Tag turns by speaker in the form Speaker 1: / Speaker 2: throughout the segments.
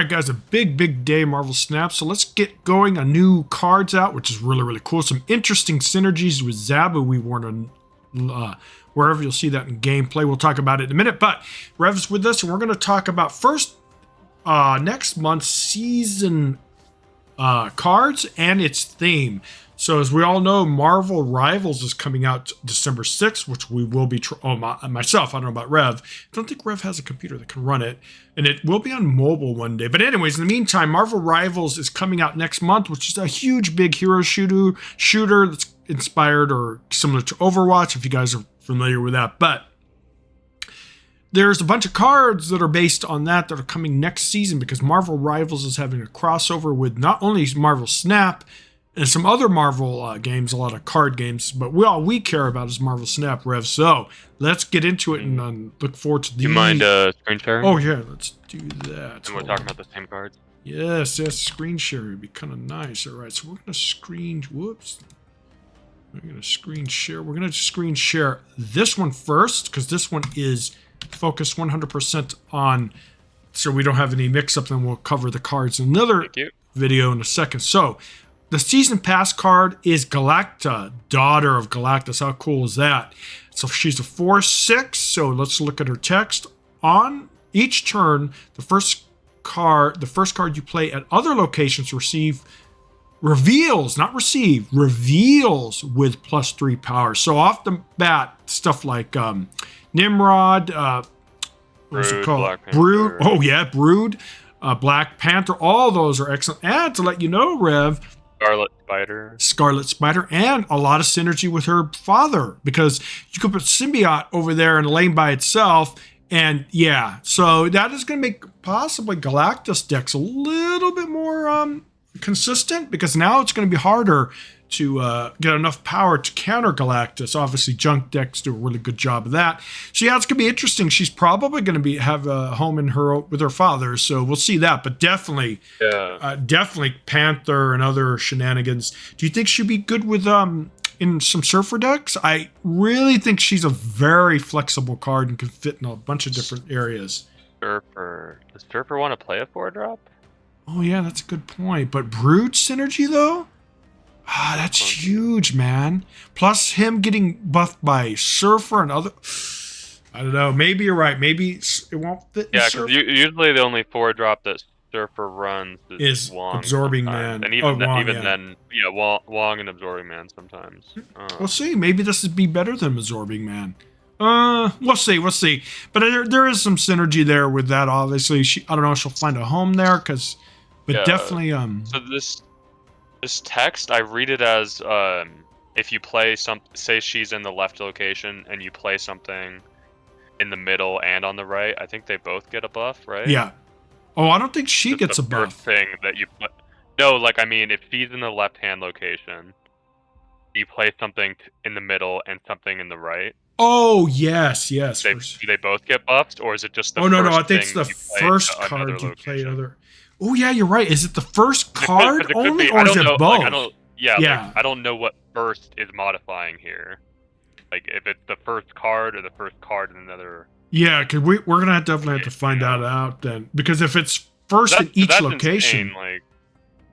Speaker 1: right, guys, a big day Marvel Snap. So let's get going. A new cards out, which is really cool. Some interesting synergies with Zabu we weren't on, wherever you'll see that in gameplay. We'll talk about it in a minute. But Rev's with us, and we're going to talk about first next month's season cards and its theme. So as we all know, Marvel Rivals is coming out December 6th, which we will be, myself, I don't know about Rev. I don't think Rev has a computer that can run it. And it will be on mobile one day. But anyways, in the meantime, Marvel Rivals is coming out next month, which is a huge, big hero shooter that's inspired or similar to Overwatch, if you guys are familiar with that. But there's a bunch of cards that are based on that are coming next season because Marvel Rivals is having a crossover with not only Marvel Snap, and some other Marvel games, a lot of card games, but all we care about is Marvel Snap, Rev. So let's get into it and look forward to the.
Speaker 2: Do you mind screen sharing?
Speaker 1: Oh yeah, let's do that.
Speaker 2: And we're talking about the same cards.
Speaker 1: Yes, screen share would be kind of nice. All right, so we're gonna screen. Whoops. We're gonna screen share. We're gonna screen share this one first because this one is focused 100% on, so we don't have any mix-up. Then we'll cover the cards in another video in a second. So. The season pass card is Galacta, daughter of Galactus. How cool is that? So she's a 4/6. So let's look at her text. On each turn, the first card you play at other locations reveals with +3 power. So off the bat, stuff like Nimrod, what's it called? Brood. Oh yeah, Brood, Black Panther. All those are excellent. And to let you know, Rev. Scarlet Spider, and a lot of synergy with her father because you could put Symbiote over there in a lane by itself, and yeah, so that is going to make possibly Galactus decks a little bit more consistent because now it's going to be harder to get enough power to counter Galactus. Obviously, junk decks do a really good job of that. So yeah, it's going to be interesting. She's probably going to have a home with her father, so we'll see that. But definitely, definitely Panther and other shenanigans. Do you think she'd be good with in some Surfer decks? I really think she's a very flexible card and can fit in a bunch of different areas.
Speaker 2: Surfer. Does Surfer want to play a 4-drop?
Speaker 1: Oh yeah, that's a good point. But Brood synergy though? Ah, that's huge, man. Plus him getting buffed by Surfer and other. I don't know. Maybe you're right. Maybe it won't fit.
Speaker 2: Yeah, because usually the only 4-drop that Surfer runs is Wong
Speaker 1: Absorbing
Speaker 2: sometimes.
Speaker 1: Man.
Speaker 2: And even then, Wong and Absorbing Man sometimes.
Speaker 1: We'll see. Maybe this would be better than Absorbing Man. We'll see. But there is some synergy there with that. Obviously, I don't know if she'll find a home there, but definitely. So
Speaker 2: this text, I read it as if you play say she's in the left location and you play something in the middle and on the right, I think they both get a buff, right?
Speaker 1: Yeah. Oh, I don't think she gets a buff.
Speaker 2: Thing that you put. No, like I mean, if she's in the left-hand location, you play something in the middle and something in the right.
Speaker 1: Oh yes. Do
Speaker 2: they both get buffed, or is it just the?
Speaker 1: Oh no, I think it's the first card you play other. Oh yeah, you're right. Is it the first card only, or is it both?
Speaker 2: Like, I don't know what first is modifying here. Like if it's the first card or the first card in another.
Speaker 1: Yeah, because we're gonna definitely have to find out then, because if it's first in each location,
Speaker 2: insane,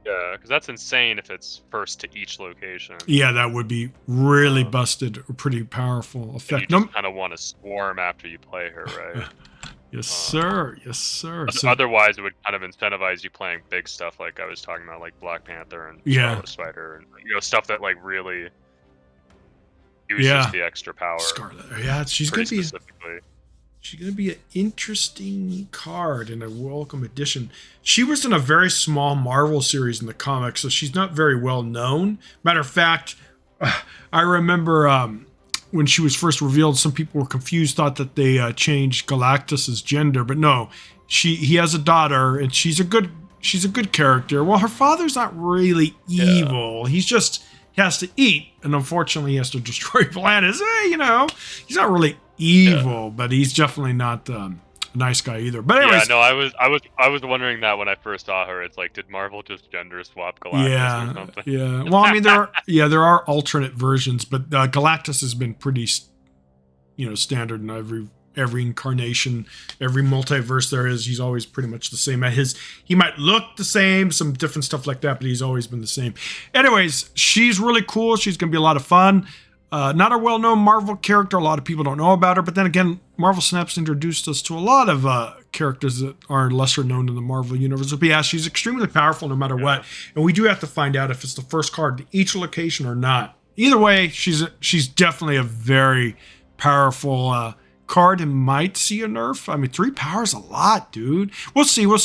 Speaker 2: because that's insane if it's first to each location.
Speaker 1: Yeah, that would be really busted or pretty powerful effect.
Speaker 2: You just kind of want to swarm after you play her, right?
Speaker 1: Yes, sir. So,
Speaker 2: otherwise, it would kind of incentivize you playing big stuff like I was talking about, like Black Panther and Scarlet Spider, and stuff that like really uses the extra power.
Speaker 1: Scarlet, she's gonna be an interesting card and a welcome addition. She was in a very small Marvel series in the comics, so she's not very well known. Matter of fact, I remember. When she was first revealed, some people were confused, thought that they changed Galactus's gender, but no, he has a daughter, and she's a good character. Well, her father's not really evil. He has to eat, and unfortunately, he has to destroy planets. He's not really evil, but he's definitely not a nice guy either. But anyways,
Speaker 2: I was wondering that when I first saw her. It's like, did Marvel just gender swap Galactus or something?
Speaker 1: Yeah. Well, I mean, there are alternate versions, but Galactus has been pretty, standard in every every incarnation, every multiverse there is. He's always pretty much the same. He might look the same, some different stuff like that, but he's always been the same. Anyways, she's really cool. She's going to be a lot of fun. Not a well-known Marvel character. A lot of people don't know about her. But then again, Marvel Snaps introduced us to a lot of characters that are lesser known in the Marvel universe. But yeah, she's extremely powerful no matter what. And we do have to find out if it's the first card to each location or not. Either way, she's definitely a very powerful card and might see a nerf. I mean, 3 power is a lot, dude. We'll see what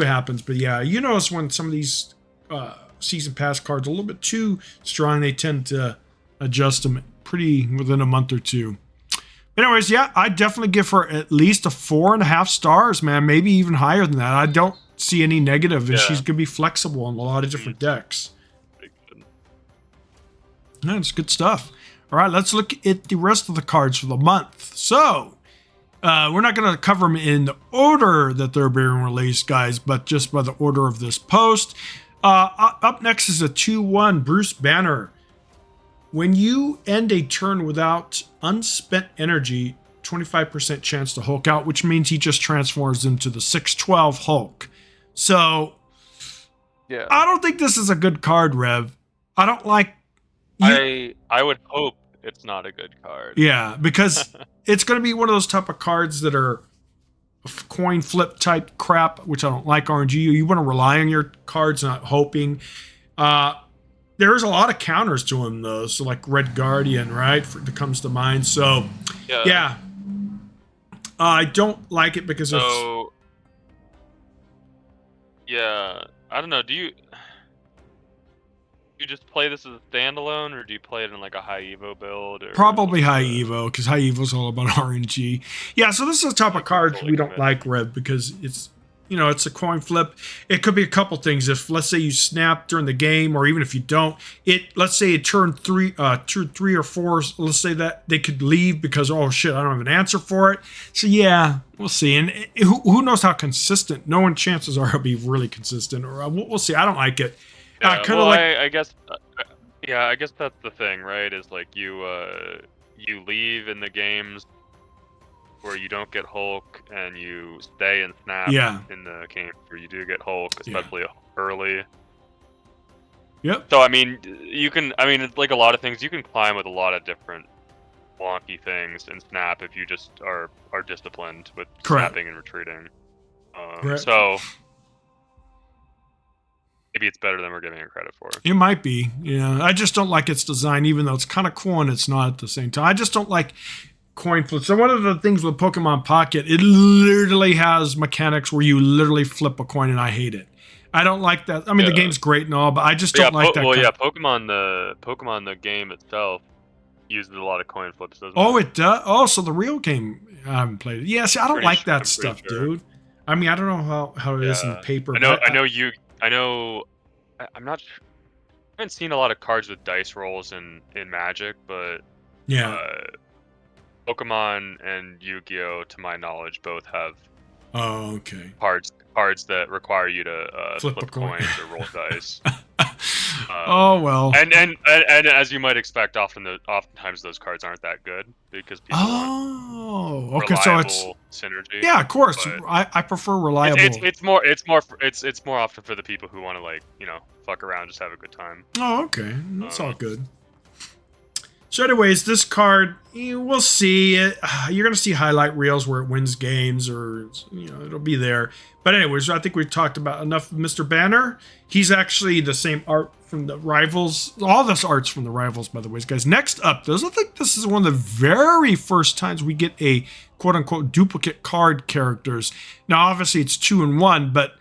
Speaker 1: happens. But yeah, you notice when some of these season pass cards are a little bit too strong, they tend to adjust them pretty within a month or two. Anyways, yeah, I definitely give her at least a 4.5 stars, man. Maybe even higher than that. I don't see any negative, and she's gonna be flexible in a lot of different decks. Yeah, it's good stuff. All right, let's look at the rest of the cards for the month. So, we're not going to cover them in the order that they're being released, guys, but just by the order of this post. Up next is a 2/1 Bruce Banner. When you end a turn without unspent energy, 25% chance to Hulk out, which means he just transforms into the 6/12 Hulk. So,
Speaker 2: yeah,
Speaker 1: I don't think this is a good card, Rev. I don't like...
Speaker 2: I would hope it's not a good card.
Speaker 1: Yeah, because it's going to be one of those type of cards that are coin flip type crap, which I don't like RNG. You want to rely on your cards, not hoping. There's a lot of counters to him, though. So, like Red Guardian, right? That comes to mind. So, yeah. I don't like it because
Speaker 2: so, yeah. I don't know. Do you just play this as a standalone, or do you play it in like a high Evo build? Or
Speaker 1: probably high Evo, because high Evo is all about RNG. Yeah, so this is a type of cards we don't like, Rev, because it's, it's a coin flip. It could be a couple things. If, let's say, you snap during the game, or even if you don't, let's say it turned 3 or 4, let's say that they could leave because, oh shit, I don't have an answer for it. So yeah, we'll see. And who knows how consistent? No one, chances are, will be really consistent, or we'll see. I don't like it.
Speaker 2: Yeah, I guess that's the thing, right? Is like you leave in the games where you don't get Hulk, and you stay and snap in the games where you do get Hulk, especially early.
Speaker 1: Yep.
Speaker 2: So it's like a lot of things. You can climb with a lot of different wonky things in Snap if you just are disciplined with snapping and retreating. So maybe it's better than we're giving it credit for.
Speaker 1: It might be. Yeah, I just don't like its design, even though it's kind of cool and it's not at the same time. I just don't like coin flips. So one of the things with Pokemon Pocket, it literally has mechanics where you literally flip a coin, and I hate it. I don't like that. I mean, the game's great and all, but I just don't like that.
Speaker 2: Well, Pokemon the game itself uses a lot of coin flips, doesn't it?
Speaker 1: Oh, it does? Oh, so the real game, I haven't played it. Yeah, see, I don't like that stuff, dude. I mean, I don't know how it is in paper.
Speaker 2: I'm not sure. I haven't seen a lot of cards with dice rolls in Magic, but Pokemon and Yu-Gi-Oh, to my knowledge, both have cards that require you to flip coins or roll dice.
Speaker 1: Oh well.
Speaker 2: And as you might expect, oftentimes those cards aren't that good because people want
Speaker 1: so it's
Speaker 2: synergy.
Speaker 1: Yeah, of course. I prefer reliable.
Speaker 2: It's more often for the people who want to fuck around, just have a good time.
Speaker 1: Oh, okay. That's all good. So anyways, this card, we'll see. You're going to see highlight reels where it wins games, or, it'll be there. But anyways, I think we've talked about enough of Mr. Banner. He's actually the same art from the Rivals. All this art's from the Rivals, by the way, guys. Next up, I think this is one of the very first times we get a quote-unquote duplicate card characters. Now, obviously, it's 2 and 1, but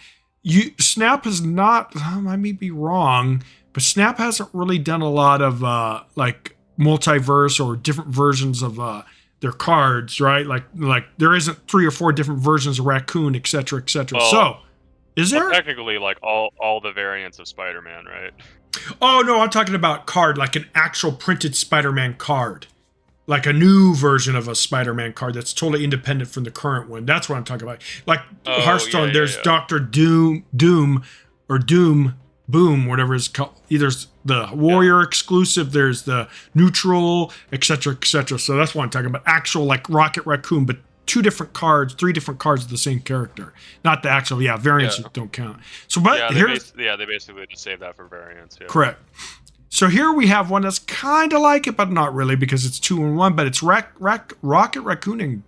Speaker 1: Snap has not, I may be wrong, but Snap hasn't really done a lot of, multiverse or different versions of their cards, right? Like there isn't 3 or 4 different versions of Raccoon, etc., etc. So, is there
Speaker 2: technically like all the variants of Spider-Man, right?
Speaker 1: Oh no, I'm talking about card, like an actual printed Spider-Man card, like a new version of a Spider-Man card that's totally independent from the current one. That's what I'm talking about. Like Hearthstone, there's Doctor Doom or Doom Boom, whatever it's called. Either the warrior exclusive, there's the neutral, etc., etc. So that's what I'm talking about. Actual like Rocket Raccoon, but 3 different cards of the same character. Not the actual, variants don't count. So, but
Speaker 2: they basically just save that for variants. Yeah.
Speaker 1: Correct. So here we have one that's kind of like it, but not really because it's 2 in 1. But it's Rocket Raccoon and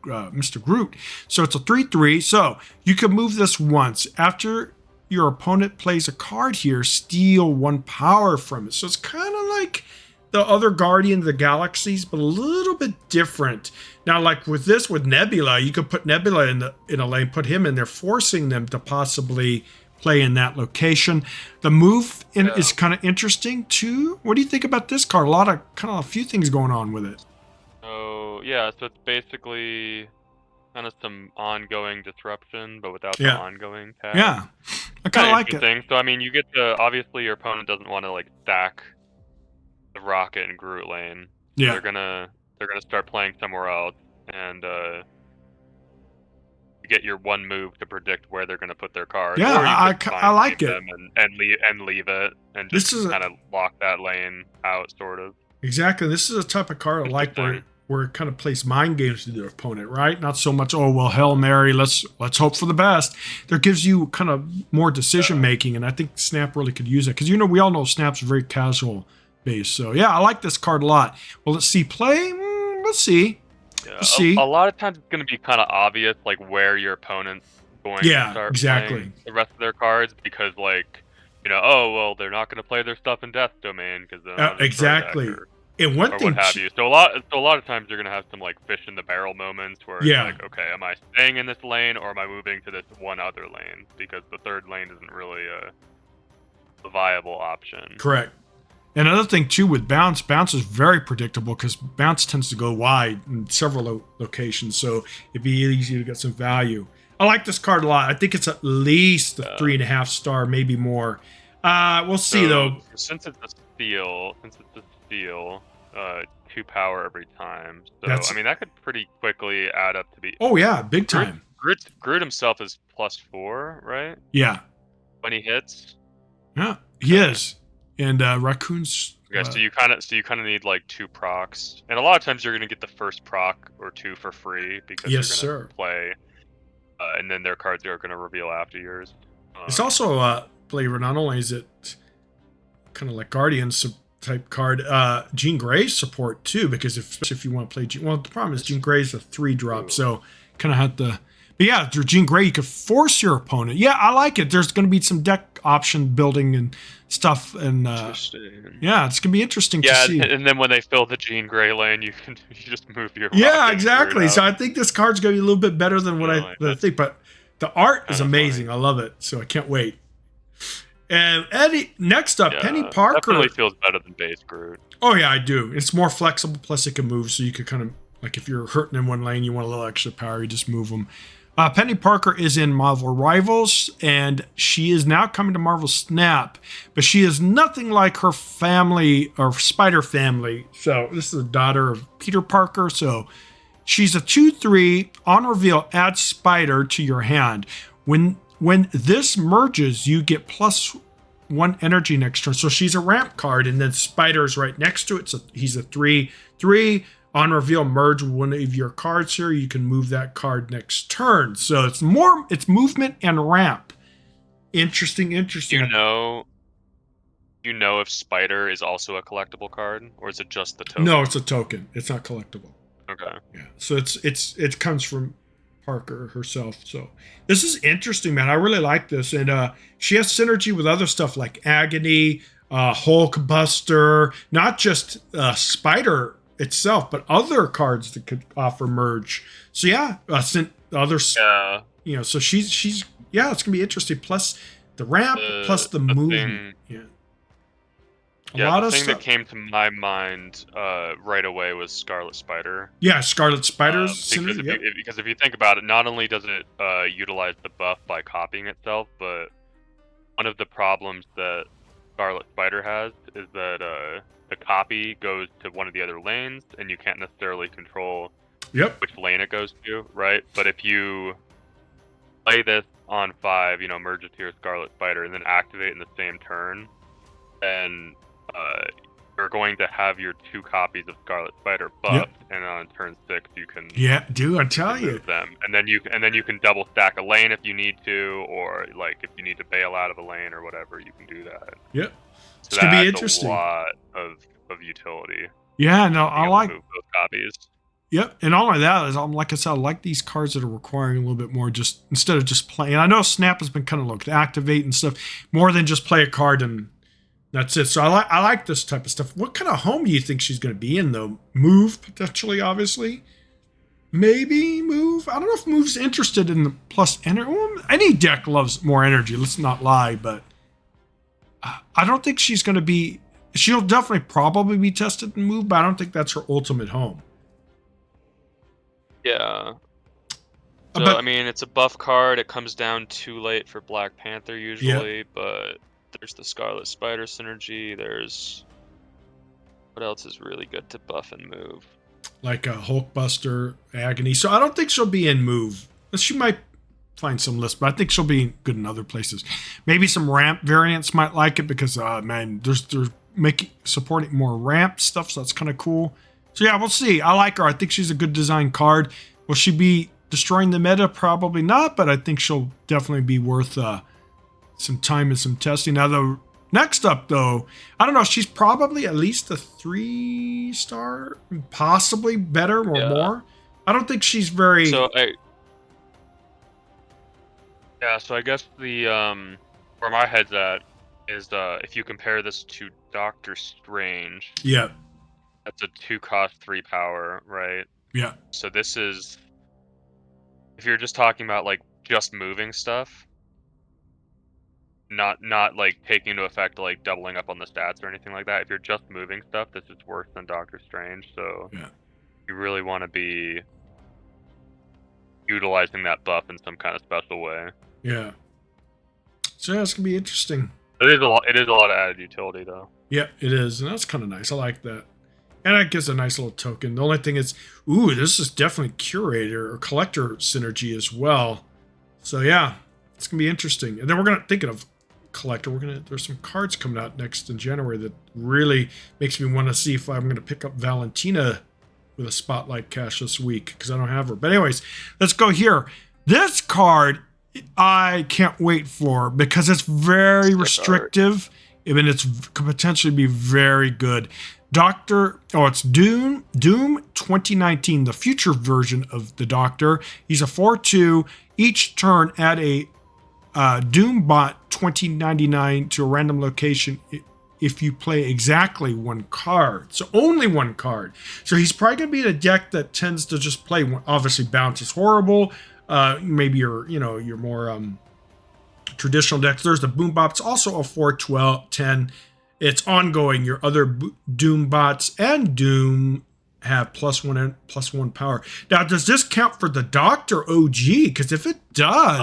Speaker 1: Mr. Groot. So it's a 3/3. So you can move this once. After your opponent plays a card here, steal 1 power from it. So it's kind of like the other Guardian of the Galaxies, but a little bit different. Now, like with this, with Nebula, you could put Nebula in a lane, put him in there, forcing them to possibly play in that location. The move is kind of interesting too. What do you think about this card? A few things going on with it.
Speaker 2: Oh yeah, so it's basically kind of some ongoing disruption, but without the ongoing tag.
Speaker 1: Yeah, I kind of like it.
Speaker 2: So I mean, you get to obviously your opponent doesn't want to like stack the Rocket and Groot lane.
Speaker 1: Yeah,
Speaker 2: they're gonna start playing somewhere else, and you get your 1 move to predict where they're gonna put their cards.
Speaker 1: Yeah, I like it.
Speaker 2: Them and leave it, and just kind of lock that lane out, sort of.
Speaker 1: Exactly. This is a type of card I like where it kind of plays mind games with your opponent, right? Not so much, oh well, Hail Mary, let's hope for the best. There gives you kind of more decision making, and I think Snap really could use it because we all know Snap's very casual based. So yeah, I like this card a lot. Well, let's see play. Let's see. Let's see.
Speaker 2: A lot of times it's going to be kind of obvious, like where your opponent's going to start playing the rest of their cards, because like, oh well, they're not going to play their stuff in Death Domain because
Speaker 1: exactly. And one thing,
Speaker 2: what have you. So a lot of times you're gonna have some like fish in the barrel moments where it's like, okay, am I staying in this lane or am I moving to this one other lane? Because the third lane isn't really a viable option.
Speaker 1: Correct. And another thing too with bounce is very predictable because bounce tends to go wide in several locations, so it'd be easy to get some value. I like this card a lot. I think it's at least a 3.5 star, maybe more. We'll see though.
Speaker 2: Since it's a steal, 2 power every time. So I mean that could pretty quickly add up to be.
Speaker 1: Oh yeah, big time.
Speaker 2: Groot himself is +4, right?
Speaker 1: Yeah.
Speaker 2: When he hits.
Speaker 1: Yeah, he is. And Raccoon's.
Speaker 2: Okay, so you kind of need like 2 procs, and a lot of times you're gonna get the first proc or 2 for free because you're gonna play, and then their cards are gonna reveal after yours.
Speaker 1: It's also flavor. Not only is it kind of like Guardians type card, Jean Grey support too, because if you want to play the problem is Jean Grey's a 3-drop, so kind of had to. But yeah, through Jean Grey, you could force your opponent. Yeah, I like it. There's going to be some deck option building and stuff, and yeah, it's going to be interesting to see.
Speaker 2: And then when they fill the Jean Grey lane, you just move your.
Speaker 1: Yeah, exactly. So I think this card's going to be a little bit better than what I think, but the art is amazing. Funny. I love it, so I can't wait. And next up, Penny Parker.
Speaker 2: Definitely feels better than base Groot.
Speaker 1: Oh yeah, I do. It's more flexible, plus it can move, so you could kind of like if you're hurting in one lane, you want a little extra power, you just move them. Penny Parker is in Marvel Rivals, and she is now coming to Marvel Snap, but she is nothing like her family or Spider family. So this is the daughter of Peter Parker. So she's a 2/3 on reveal. Add Spider to your hand. When this merges, you get +1 energy next turn. So she's a ramp card, and then Spider's right next to it. So he's a 3/3. On reveal, merge one of your cards here. You can move that card next turn. So it's movement and ramp. Interesting.
Speaker 2: You know if Spider is also a collectible card, or is it just the token?
Speaker 1: No, it's a token. It's not collectible.
Speaker 2: Okay.
Speaker 1: Yeah. So it comes from Parker herself. So this is interesting, man. I really like this, and she has synergy with other stuff like Agony, Hulk Buster, not just Spider itself, but other cards that could offer merge. So yeah, others.
Speaker 2: Yeah.
Speaker 1: So she's it's gonna be interesting. Plus the ramp, plus the movement. A lot of
Speaker 2: thing
Speaker 1: stuff
Speaker 2: that came to my mind right away was Scarlet Spider.
Speaker 1: Yeah, Scarlet Spider's
Speaker 2: because if you think about it, not only does it utilize the buff by copying itself, but one of the problems that Scarlet Spider has is that the copy goes to one of the other lanes, and you can't necessarily control which lane it goes to, right? But if you play this on 5, merge it to your Scarlet Spider, and then activate in the same turn, then you're going to have your 2 copies of Scarlet Spider buffed, and on turn 6 you can
Speaker 1: dude, I tell you.
Speaker 2: remove them, and then you can double stack a lane if you need to, or like if you need to bail out of a lane or whatever, you can do that.
Speaker 1: Yep.
Speaker 2: So
Speaker 1: It's gonna be
Speaker 2: that's
Speaker 1: interesting.
Speaker 2: a lot of utility.
Speaker 1: Yeah, no, I
Speaker 2: Being able to
Speaker 1: like.
Speaker 2: move both copies.
Speaker 1: Yep, and all of that is, like I said, I like these cards that are requiring a little bit more, just instead of just playing. I know Snap has been kind of looked to activate and stuff more than just play a card and that's it. So I like this type of stuff. What kind of home do you think she's going to be in though? Move potentially, obviously. Maybe move. I don't know if move's interested in the plus energy. Well, any deck loves more energy. Let's not lie, but I don't think she's going to be. She'll definitely probably be tested in move, but I don't think that's her ultimate home.
Speaker 2: Yeah. So,
Speaker 1: But
Speaker 2: I mean, it's a buff card. It comes down too late for Black Panther usually, but there's the Scarlet Spider synergy. There's... What else is really good to buff and move?
Speaker 1: like a Hulkbuster, Agony. So I don't think she'll be in move. She might find some list, but I think she'll be good in other places. Maybe some ramp variants might like it because, man, they're supporting more ramp stuff, so that's kind of cool. So yeah, we'll see. I like her. I think she's a good design card. Will she be destroying the meta? Probably not, but I think she'll definitely be worth some time and some testing. Now, the next up, though, I don't know. She's probably at least a 3-star, possibly better or more. I don't think she's very.
Speaker 2: So so I guess the where my head's at is if you compare this to Doctor Strange.
Speaker 1: Yeah.
Speaker 2: That's a 2-cost 3 power, right?
Speaker 1: Yeah.
Speaker 2: So this is, if you're just talking about like just moving stuff, not like taking into effect like doubling up on the stats or anything like that. If you're just moving stuff, this is worse than Doctor Strange. So you really want to be utilizing that buff in some kind of special way.
Speaker 1: Yeah. So yeah, it's gonna be interesting.
Speaker 2: It is a lot of added utility though.
Speaker 1: Yeah, it is, and that's kind of nice. I like that. And I guess a nice little token. The only thing is, ooh, this is definitely curator or collector synergy as well. So yeah, it's gonna be interesting. And then we're gonna thinking of collector. There's some cards coming out next in January that really makes me want to see if I'm gonna pick up Valentina with a spotlight cash this week because I don't have her. But anyways, let's go here. This card I can't wait for because it's very restrictive. I mean, could potentially be very good. It's Doom 2019, the future version of the Doctor. He's a 4/2. Each turn, add a Doom bot 2099 to a random location if you play exactly one card. So only one card. So he's probably going to be in a deck that tends to just play one. Obviously, bounce is horrible. Maybe your more traditional decks. There's the Boom Bot. It's also a 4/10. It's ongoing. Your other Doom bots and Doom have +1 power. Now, does this count for the Doctor OG? Because if it does,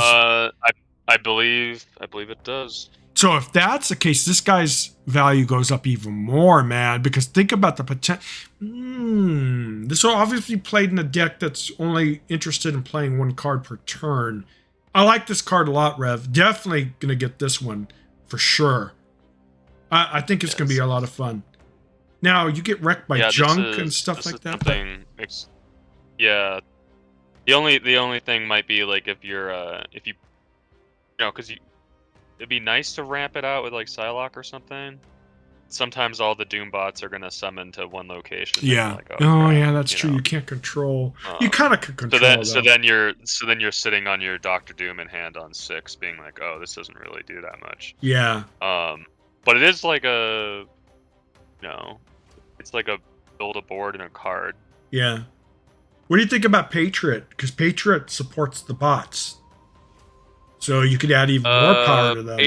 Speaker 2: I believe it does.
Speaker 1: So if that's the case, this guy's value goes up even more, man. Because think about the potential. This will obviously be played in a deck that's only interested in playing one card per turn. I like this card a lot, Rev. Definitely gonna get this one for sure. I think it's gonna be a lot of fun. Now you get wrecked by junk and stuff like that.
Speaker 2: Yeah. The only thing might be like if you because it'd be nice to ramp it out with like Psylocke or something. Sometimes all the Doom bots are gonna summon to one location.
Speaker 1: Yeah.
Speaker 2: Like,
Speaker 1: yeah, that's true. You can't control. You kind of can control.
Speaker 2: So then you're sitting on your Doctor Doom in hand on 6, being like, oh, this doesn't really do that much.
Speaker 1: Yeah.
Speaker 2: But it is like it's like a build a board and a card.
Speaker 1: Yeah. What do you think about Patriot? Because Patriot supports the bots. So you could add even more power to them.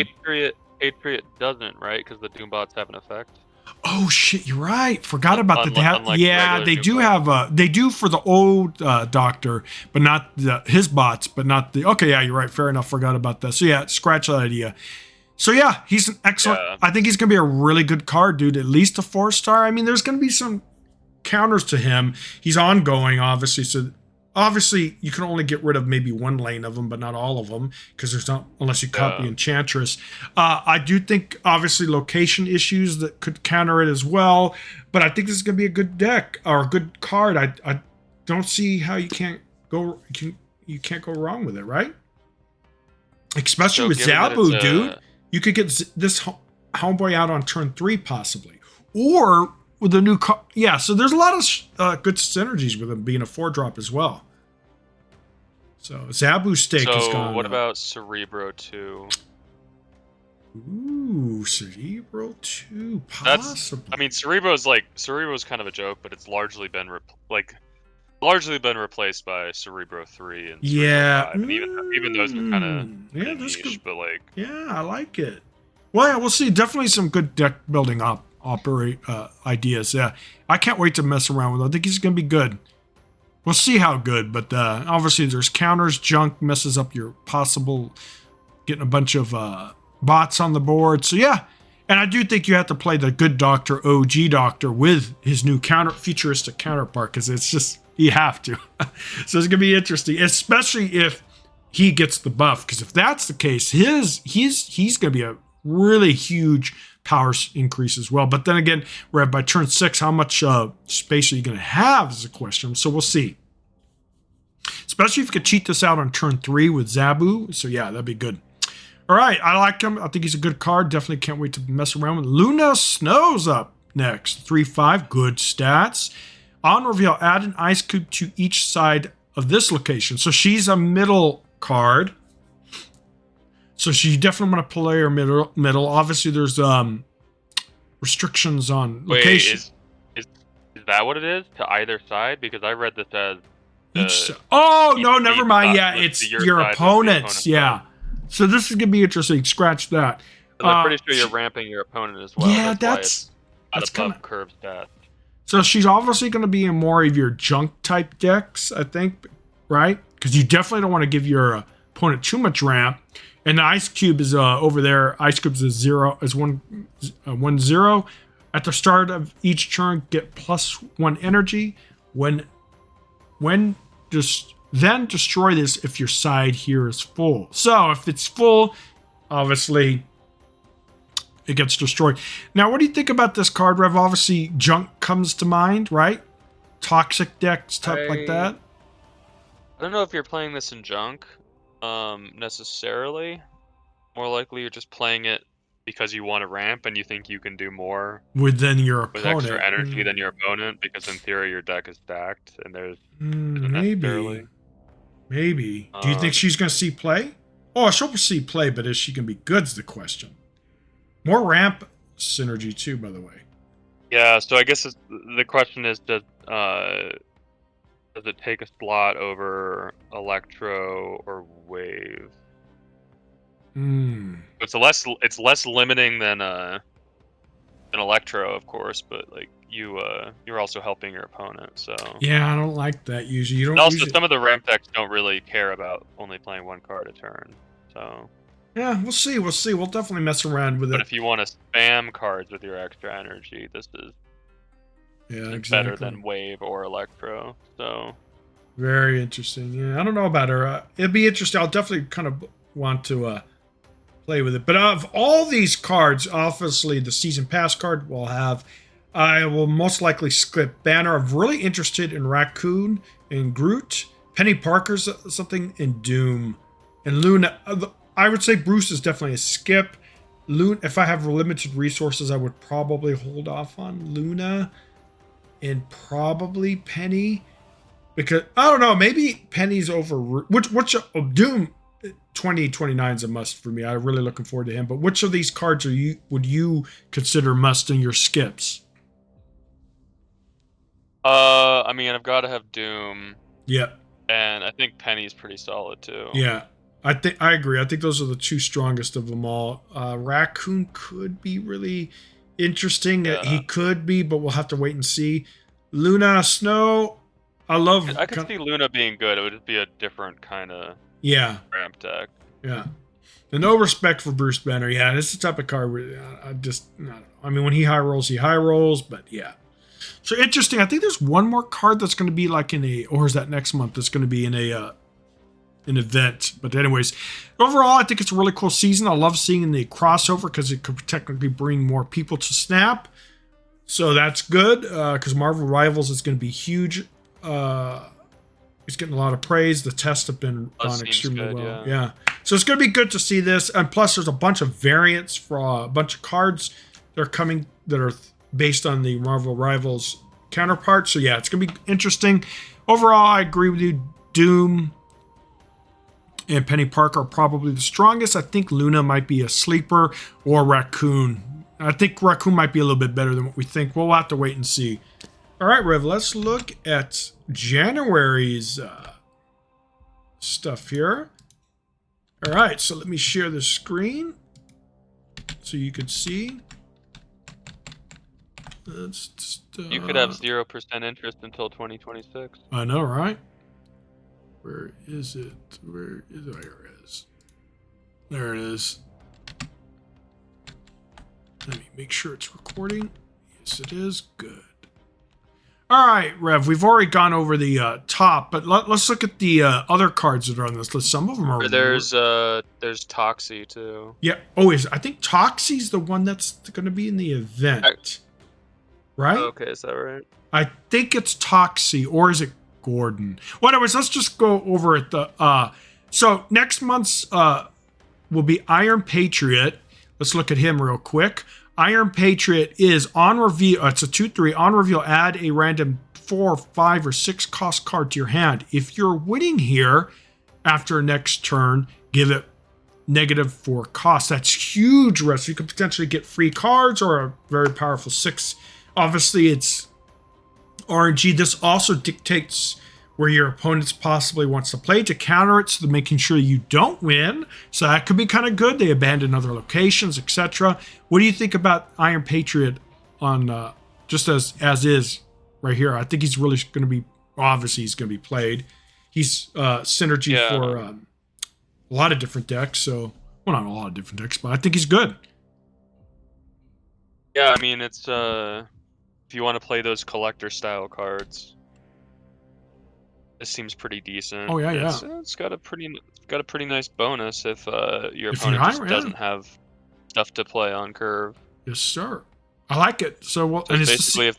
Speaker 2: Patriot doesn't, right? Because the Doom bots have an effect.
Speaker 1: Oh shit, you're right. Forgot about that. They do
Speaker 2: have
Speaker 1: they do for the old Doctor, but not his bots, but not the. Okay, yeah, you're right. Fair enough. Forgot about that. So yeah, scratch that idea. So yeah, he's an excellent. Yeah. I think he's gonna be a really good card, dude. At least a 4-star. I mean, there's gonna be some counters to him. He's ongoing, obviously. So Obviously, you can only get rid of maybe one lane of them, but not all of them, because there's not, unless you copy Enchantress. I do think, obviously, location issues that could counter it as well, but I think this is going to be a good deck, or a good card. I don't see how you can't go wrong with it, right? Especially with Zabu, dude. You could get this homeboy out on turn 3, possibly. Or with a new card. Yeah, so there's a lot of good synergies with him being a 4-drop as well. So Zabu's stake is gone.
Speaker 2: So what about Cerebro 2?
Speaker 1: Ooh, Cerebro 2, possibly.
Speaker 2: I mean, Cerebro's kind of a joke, but it's largely been replaced by Cerebro 3 and Cerebro 5. And even those are kind of niche, but like...
Speaker 1: Yeah, I like it. Well, yeah, we'll see. Definitely some good deck building ideas. Yeah, I can't wait to mess around with him. I think he's going to be good. We'll see how good, but obviously there's counters. Junk messes up your possible getting a bunch of bots on the board. So yeah, and I do think you have to play the good Doctor, OG Doctor, with his new futuristic counterpart, because it's just, you have to. So it's going to be interesting, especially if he gets the buff, because if that's the case, he's going to be a really huge power increase as well. But then again, we're at by turn 6, how much space are you going to have is a question. So we'll see. Especially if you could cheat this out on turn 3 with Zabu. So yeah, that'd be good. All right, I like him. I think he's a good card. Definitely can't wait to mess around with. Luna Snow's up next. 3/5, good stats. On reveal, add an ice cube to each side of this location. So she's a middle card. So she definitely want to play her middle. Obviously, there's restrictions on location.
Speaker 2: Wait, is that what it is? To either side? Because I read this as...
Speaker 1: no, never mind. Yeah, it's your opponents. Yeah. So this is going to be interesting. Scratch that.
Speaker 2: I'm pretty sure you're ramping your opponent as well.
Speaker 1: Yeah, that's
Speaker 2: kind of curved stats.
Speaker 1: So she's obviously going to be in more of your junk type decks, I think, right? Because you definitely don't want to give your opponent too much ramp. And the ice cube is over there. Ice cubes is 1/0. At the start of each turn, get +1 energy. Then destroy this if your side here is full. So if it's full, obviously it gets destroyed. Now, what do you think about this card, Rev? Obviously, junk comes to mind, right? Toxic decks, stuff like that.
Speaker 2: I don't know if you're playing this in junk, necessarily. More likely, you're just playing it because you want to ramp and you think you can do more
Speaker 1: with extra
Speaker 2: energy than your opponent. Because in theory, your deck is stacked, and there's
Speaker 1: maybe. Do you think she's going to see play? Oh, she'll see play, but is she going to be good? Is the question. More ramp synergy too, by the way.
Speaker 2: Yeah, so I guess the question is, does it take a slot over Electro or Wave? It's less limiting than an Electro, of course, but like you're also helping your opponent. So
Speaker 1: yeah, I don't like that usually. You don't.
Speaker 2: And also, some of the ramp decks don't really care about only playing 1 card a turn. So
Speaker 1: yeah, we'll see. We'll definitely mess around with it.
Speaker 2: But if you want to spam cards with your extra energy, this is better than Wave or Electro. So
Speaker 1: very interesting. Yeah, I don't know about her. It'd be interesting. I'll definitely kind of want to play with it. But of all these cards, obviously the season pass card will have. I will most likely skip Banner. I'm really interested in Raccoon and Groot. Penny Parker's something in Doom. And Luna. I would say Bruce is definitely a skip. Luna, if I have limited resources, I would probably hold off on Luna. And probably Penny. Because, I don't know, maybe Penny's over... Which Doom 2029 is a must for me. I'm really looking forward to him. But which of these cards would you consider must in your skips?
Speaker 2: I mean, I've got to have Doom.
Speaker 1: Yeah.
Speaker 2: And I think Penny's pretty solid too.
Speaker 1: Yeah. I agree. I think those are the 2 strongest of them all. Raccoon could be really interesting. Yeah. He could be, but we'll have to wait and see. Luna, Snow, I
Speaker 2: could see Luna being good. It would just be a different kind of ramp deck.
Speaker 1: Yeah. And no respect for Bruce Banner. Yeah, it's the type of card where I mean, when he high rolls, but yeah. So interesting. I think there's one more card that's going to be like in a, or is that next month? That's going to be in a an event. But anyways, overall, I think it's a really cool season. I love seeing the crossover because it could technically bring more people to Snap. So that's good because Marvel Rivals is going to be huge. It's getting a lot of praise. The tests have been gone extremely well. Yeah. So it's going to be good to see this. And plus, there's a bunch of variants for a bunch of cards that are coming that are based on the Marvel Rivals counterpart. So yeah, it's going to be interesting. Overall, I agree with you. Doom and Penny Parker are probably the strongest. I think Luna might be a sleeper, or Raccoon. I think Raccoon might be a little bit better than what we think. We'll have to wait and see. All right, Rev, let's look at January's stuff here. All right, so let me share the screen so you can see. Let's just,
Speaker 2: you could have 0% interest until 2026.
Speaker 1: I know, right? Where is it? Where is it? There it is. There it is. Let me make sure it's recording. Yes, it is. Good. All right, Rev, we've already gone over the top, but let's look at the other cards that are on this list. Some of them are...
Speaker 2: There's Toxie, too.
Speaker 1: Yeah. Oh, I think Toxie's the one that's going to be in the event. Right?
Speaker 2: Okay, is that right?
Speaker 1: I think it's Toxie, or is it Gordon? Well, anyways, let's just go over it. So next month's will be Iron Patriot. Let's look at him real quick. Iron Patriot is on reveal. It's a 2/3. On reveal, add a random 4, 5, or 6 cost card to your hand. If you're winning here after next turn, give it -4 cost. That's huge risk. You could potentially get free cards or a very powerful 6. Obviously, it's RNG. This also dictates where your opponents possibly wants to play to counter it, so they're making sure you don't win. So that could be kind of good. They abandon other locations, etc. What do you think about Iron Patriot on just as is right here? I think he's really going to be, obviously he's going to be played. He's synergy for a lot of different decks. So, well, not a lot of different decks, but I think he's good.
Speaker 2: Yeah, I mean, it's if you want to play those collector style cards, this seems pretty decent.
Speaker 1: Oh yeah.
Speaker 2: It's got a pretty nice bonus if your opponent just doesn't have stuff to play on curve.
Speaker 1: Yes, sir. I like it. So well,
Speaker 2: and basically, if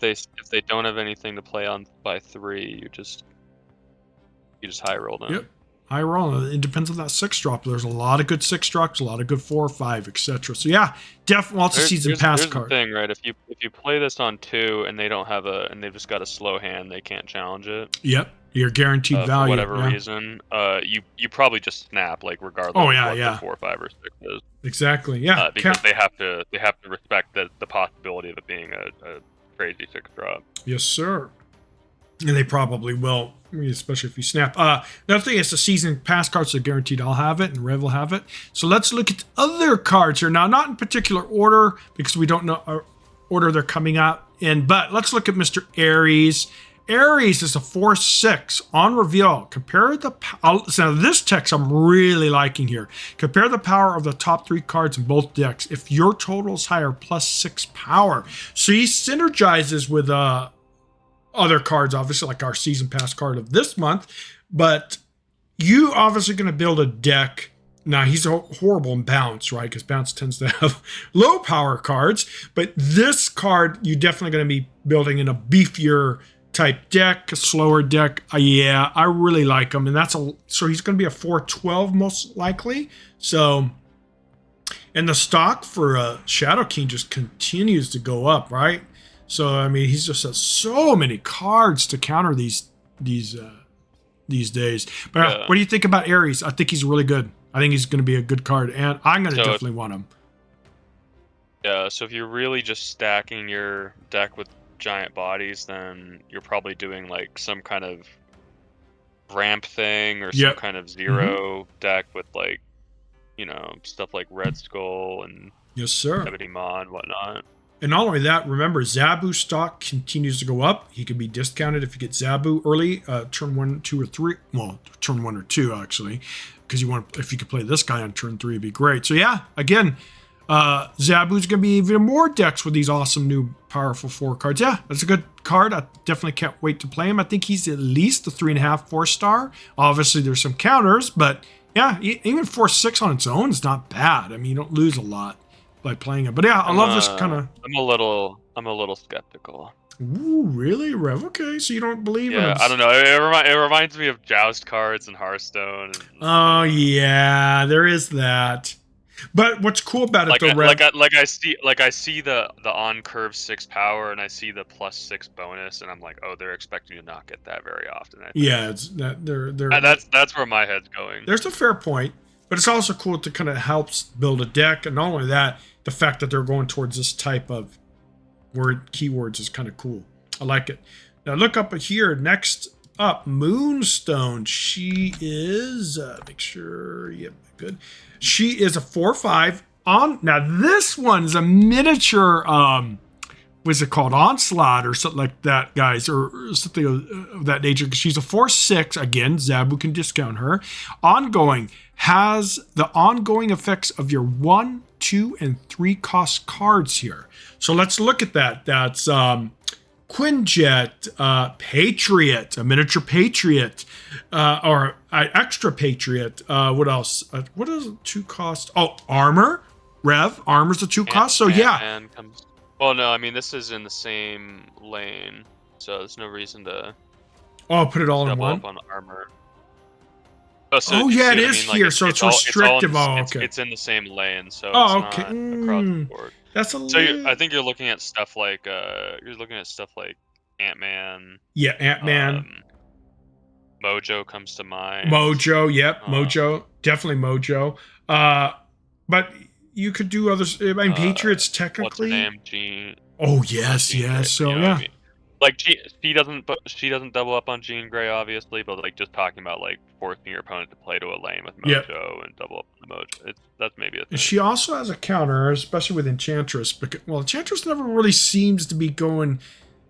Speaker 2: they don't have anything to play on by 3, you just high roll them.
Speaker 1: Yep, high roll. It depends on that 6 drop. There's a lot of good 6 drops, a lot of good 4 or 5, etc. So yeah, definitely lots of season pass cards.
Speaker 2: Here's the thing, right? If you play this on 2 and they've just got a slow hand, they can't challenge it.
Speaker 1: Yep. Your guaranteed value.
Speaker 2: For whatever reason, you probably just snap, like, regardless of what the 4, 5, or 6 is.
Speaker 1: Exactly. Yeah.
Speaker 2: Because they have to respect the possibility of it being a crazy 6 drop.
Speaker 1: Yes, sir. And they probably will, especially if you snap. Another thing is the season pass cards are guaranteed. I'll have it, and Rev will have it. So let's look at other cards here now, not in particular order because we don't know order they're coming out in. But let's look at Mr. Ares. Ares is a 4/6 on reveal. Compare the so this text I'm really liking here. Compare the power of the top 3 cards in both decks. If your total is higher, +6 power. So he synergizes with other cards, obviously, like our season pass card of this month. But you obviously going to build a deck. Now, he's horrible in bounce, right? Because bounce tends to have low power cards. But this card, you're definitely going to be building in a beefier type deck, a slower deck. Yeah, I really like him. And so he's going to be a 4/12 most likely. So, and the stock for Shadow King just continues to go up, right? So, I mean, he's just has so many cards to counter these days. But what do you think about Ares? I think he's really good. I think he's going to be a good card, and I'm going to definitely want him.
Speaker 2: Yeah, so if you're really just stacking your deck with giant bodies, then you're probably doing like some kind of ramp thing or some kind of 0 deck with, like, stuff like Red Skull and
Speaker 1: yes, sir,
Speaker 2: Ebony Maw and whatnot.
Speaker 1: And not only that, remember, Zabu stock continues to go up. He can be discounted if you get Zabu early, turn 1, 2, or 3. Well, turn 1 or 2, actually, because if you could play this guy on turn 3, it'd be great. So yeah, again, Zabu's going to be even more decks with these awesome new powerful 4 cards. Yeah, that's a good card. I definitely can't wait to play him. I think he's at least a 3.5, 4-star. Obviously, there's some counters, but yeah, even 4/6 on its own is not bad. I mean, you don't lose a lot by playing it. But yeah, I love this kind of.
Speaker 2: I'm a little skeptical.
Speaker 1: Ooh, really, Rev? Okay, so you don't believe in him?
Speaker 2: Yeah, I don't know. It reminds me of Joust cards in Hearthstone.
Speaker 1: Oh yeah, there is that. But what's cool about it, though, Rev?
Speaker 2: I see the on curve 6 power, and I see the +6 bonus, and I'm like, oh, they're expecting you to not get that very often. I think.
Speaker 1: Yeah, it's that they're.
Speaker 2: That's where my head's going.
Speaker 1: There's a fair point, but it's also cool to kind of helps build a deck, and not only that, the fact that they're going towards this type of keywords is kind of cool. I like it. Now look up here. Next up, Moonstone. She is make sure. Yep, good. She is a 4/5 on. Now this one's a miniature. What's it called? Onslaught or something like that, guys, or something of that nature. She's a 4/6. Again, Zabu can discount her. Ongoing has the ongoing effects of your 1, 2, and 3 cost cards here. So let's look at that. That's Quinjet, Patriot, a miniature Patriot, or extra Patriot. What else? What does 2 cost? Oh, Armor. Rev, Armor's a 2 cost. So yeah.
Speaker 2: Well, no, I mean, this is in the same lane, so there's no reason to.
Speaker 1: Oh, put it all in one.
Speaker 2: Up on Armor.
Speaker 1: Oh yeah, it is here, so it's restrictive. Okay.
Speaker 2: It's in the same lane, so
Speaker 1: it's
Speaker 2: okay. Not across the board.
Speaker 1: That's a
Speaker 2: so I think you're looking at stuff like Ant-Man.
Speaker 1: Yeah, Ant-Man.
Speaker 2: Mojo comes to mind.
Speaker 1: Mojo, yep, Mojo, definitely Mojo. But you could do others. I mean, Patriots technically.
Speaker 2: What's her name? Jean.
Speaker 1: Oh yes, yes. So yeah. I mean?
Speaker 2: Like she doesn't double up on Jean Grey, obviously, but like just talking about like forcing your opponent to play to a lane with Mojo and double up on the Mojo. That's maybe a thing.
Speaker 1: And she also has a counter, especially with Enchantress. Because, well, Enchantress never really seems to be going.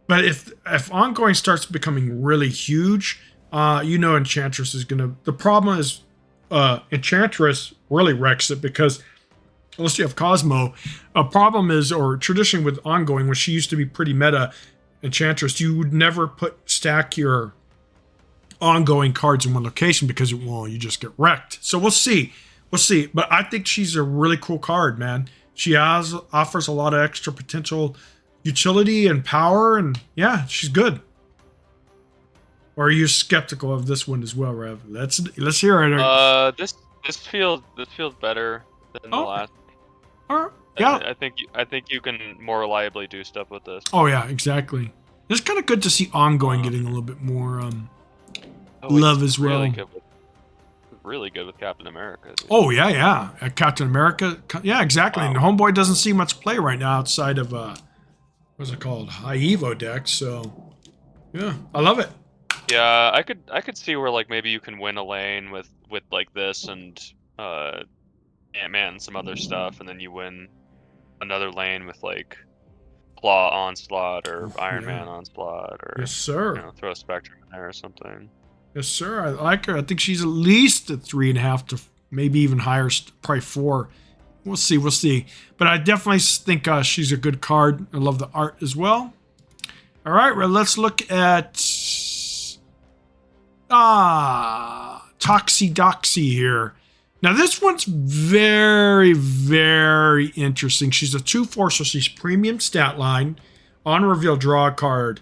Speaker 1: But if ongoing starts becoming really huge, Enchantress is gonna. The problem is, Enchantress really wrecks it because unless you have Cosmo, a problem is, or traditionally with ongoing, when she used to be pretty meta. Enchantress, you would never stack your ongoing cards in one location because you just get wrecked. So we'll see. But I think she's a really cool card, man. She offers a lot of extra potential utility and power, and yeah, she's good. Or are you skeptical of this one as well, Rev? Let's hear it.
Speaker 2: This feels better than the last.
Speaker 1: All right. Yeah,
Speaker 2: I think you can more reliably do stuff with this.
Speaker 1: Oh yeah, exactly. It's kind of good to see ongoing getting a little bit more love as well.
Speaker 2: Really good with Captain America. Dude.
Speaker 1: Oh yeah. Captain America. Yeah, exactly. Wow. And Homeboy doesn't see much play right now outside of what's it called? High Evo decks. So yeah, I love it.
Speaker 2: Yeah, I could see where like maybe you can win a lane with like this and Ant-Man and some other stuff, and then you win another lane with like Claw Onslaught or Iron Man Onslaught, or
Speaker 1: yes, sir.
Speaker 2: Throw a Spectrum in there or something.
Speaker 1: Yes, sir. I like her. I think she's at least a 3.5 to maybe even higher, probably 4. We'll see. But I definitely think she's a good card. I love the art as well. All right, well, let's look at Toxie here. Now, this one's very, very interesting. She's a 2/4, so she's premium stat line. On reveal, draw a card.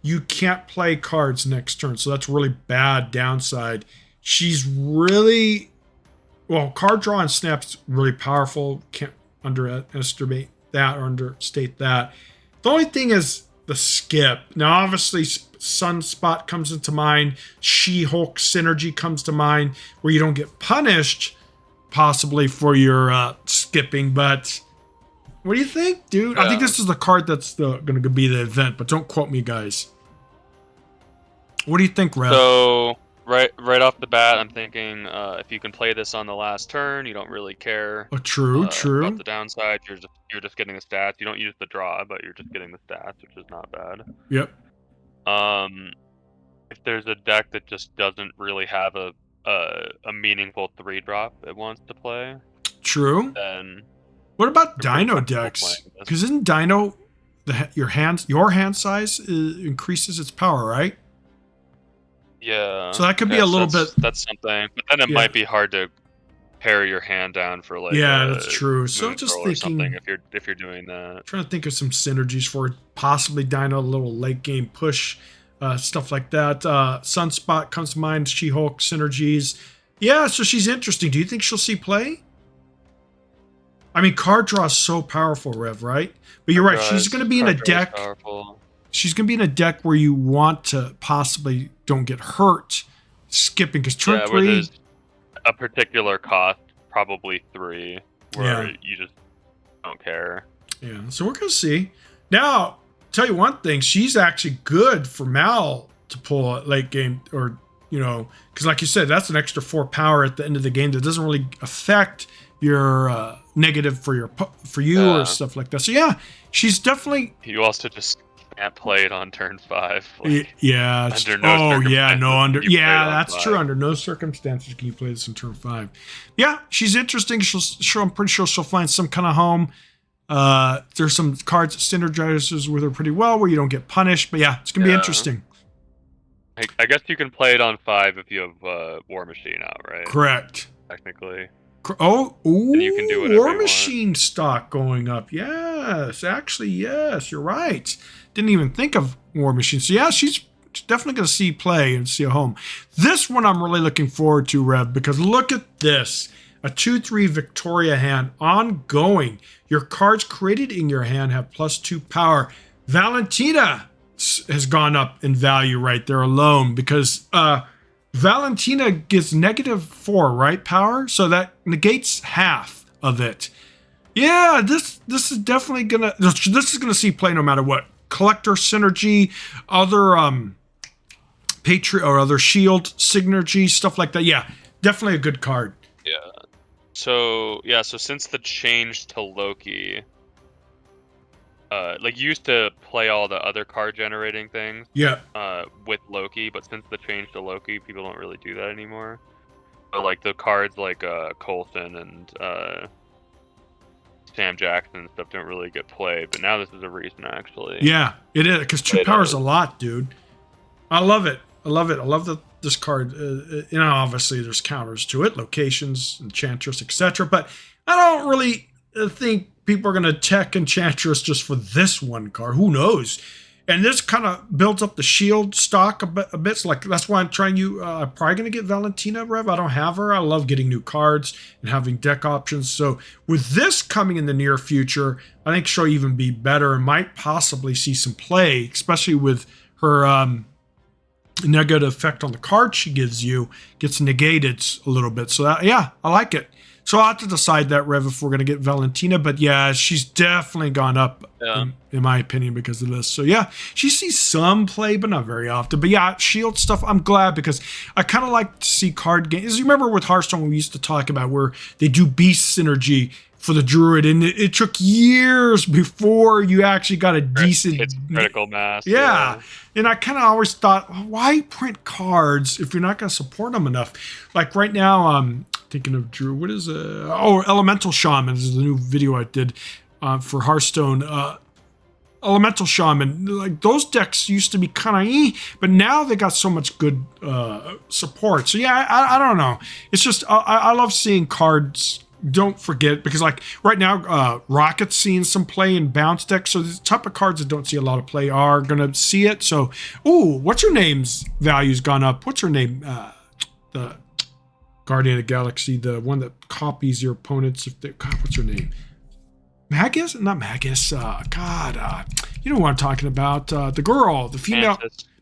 Speaker 1: You can't play cards next turn, so that's really bad downside. She's really... Well, card draw and snap's really powerful. Can't underestimate that or understate that. The only thing is the skip. Now, obviously, Sunspot comes into mind. She-Hulk synergy comes to mind, where you don't get punished, possibly, for your skipping. But what do you think, dude? I think this is the card that's going to be the event, but don't quote me, guys. What do you think, Rev?
Speaker 2: So, right off the bat, I'm thinking if you can play this on the last turn, you don't really care.
Speaker 1: Oh, true.
Speaker 2: About the downside, you're just getting the stats. You don't use the draw, but you're just getting the stats, which is not bad.
Speaker 1: Yep.
Speaker 2: If there's a deck that just doesn't really have a meaningful 3-drop it wants to play,
Speaker 1: true.
Speaker 2: Then
Speaker 1: What about
Speaker 2: I'm pretty
Speaker 1: Dino
Speaker 2: comfortable
Speaker 1: decks?
Speaker 2: playing this.
Speaker 1: Because isn't Dino your hand size increases its power, right?
Speaker 2: Yeah.
Speaker 1: So that could be a
Speaker 2: Yes,
Speaker 1: little bit.
Speaker 2: that's something. But then it
Speaker 1: Yeah.
Speaker 2: might be hard to pare your hand down for like
Speaker 1: Yeah,
Speaker 2: a
Speaker 1: that's true. So
Speaker 2: moon
Speaker 1: just
Speaker 2: pearl or something
Speaker 1: thinking,
Speaker 2: if you're doing that.
Speaker 1: trying to think of some synergies for possibly Dino, a little late game push, stuff like that. Sunspot comes to mind. She-Hulk synergies. Yeah, so she's interesting. Do you think she'll see play? I mean, card draw is so powerful, Rev, right? But you're right. She's going to be in a deck.
Speaker 2: Powerful.
Speaker 1: She's going to be in a deck where you want to possibly don't get hurt skipping, because turn
Speaker 2: Where
Speaker 1: 3.
Speaker 2: there's a particular cost, probably 3, where you just don't care.
Speaker 1: Yeah, so we're going to see. Now, tell you one thing, she's actually good for Mal to pull a late game, or, because like you said, that's an extra 4 power at the end of the game that doesn't really affect your negative for you or stuff like that. So yeah, she's definitely.
Speaker 2: You also just can't play it on turn 5.
Speaker 1: Yeah.
Speaker 2: Under no
Speaker 1: that's true. Under no circumstances can you play this in turn 5. Yeah, she's interesting. I'm pretty sure she'll find some kind of home. There's some cards that synergizes with her pretty well, where you don't get punished. But yeah, it's gonna be interesting.
Speaker 2: I guess you can play it on 5 if you have War Machine out, right?
Speaker 1: Correct.
Speaker 2: Technically.
Speaker 1: And
Speaker 2: you can do whatever
Speaker 1: War
Speaker 2: you
Speaker 1: Machine
Speaker 2: want.
Speaker 1: stock going up. Yes, actually, yes, you're right. Didn't even think of War Machine. So yeah, she's definitely going to see play and see a home. This one I'm really looking forward to, Rev, because look at this. A 2/3 Victoria hand ongoing. Your cards created in your hand have +2 power. Valentina has gone up in value right there alone, because Valentina gets -4, right, power? So that negates half of it. Yeah, this is definitely this is gonna see play no matter what. Collector synergy, other Patriot or other shield synergy, stuff like that. Yeah, definitely a good card.
Speaker 2: Yeah. So since the change to Loki, you used to play all the other card generating things.
Speaker 1: Yeah.
Speaker 2: With Loki, but since the change to Loki, people don't really do that anymore. But like the cards like Coulson and Sam Jackson and stuff don't really get played. But now this is a reason, actually.
Speaker 1: Yeah, it is, because 2 power's a lot, dude. I love it. I love this card. Obviously there's counters to it, locations, Enchantress, etc. But I don't really think people are going to tech Enchantress just for this one card. Who knows? And this kind of builds up the shield stock a bit. So that's why I'm trying I'm probably going to get Valentina, Rev. I don't have her. I love getting new cards and having deck options. So with this coming in the near future, I think she'll even be better and might possibly see some play, especially with her negative effect on the card she gives you gets negated a little bit. So I like it. So I'll have to decide that, Rev, if we're going to get Valentina. But yeah, she's definitely gone up, in my opinion, because of this. So yeah, she sees some play, but not very often. But yeah, shield stuff, I'm glad, because I kind of like to see card games. You remember with Hearthstone, we used to talk about where they do beast synergy for the druid, and it took years before you actually got a decent
Speaker 2: critical mass.
Speaker 1: Yeah. And I kind of always thought, why print cards if you're not going to support them enough? Like right now, thinking of Drew. What is Elemental Shaman is the new video I did for Hearthstone. Elemental Shaman, like those decks used to be kind of but now they got so much good support. So yeah, I don't know. It's just I love seeing cards. Don't forget, because like right now, Rocket's seeing some play in bounce decks. So the type of cards that don't see a lot of play are gonna see it. So, what's her name's value's gone up? What's her name? The Guardian of the Galaxy, the one that copies your opponents. What's her name? Magus? Not Magus. You know what I'm talking about. The girl, the female.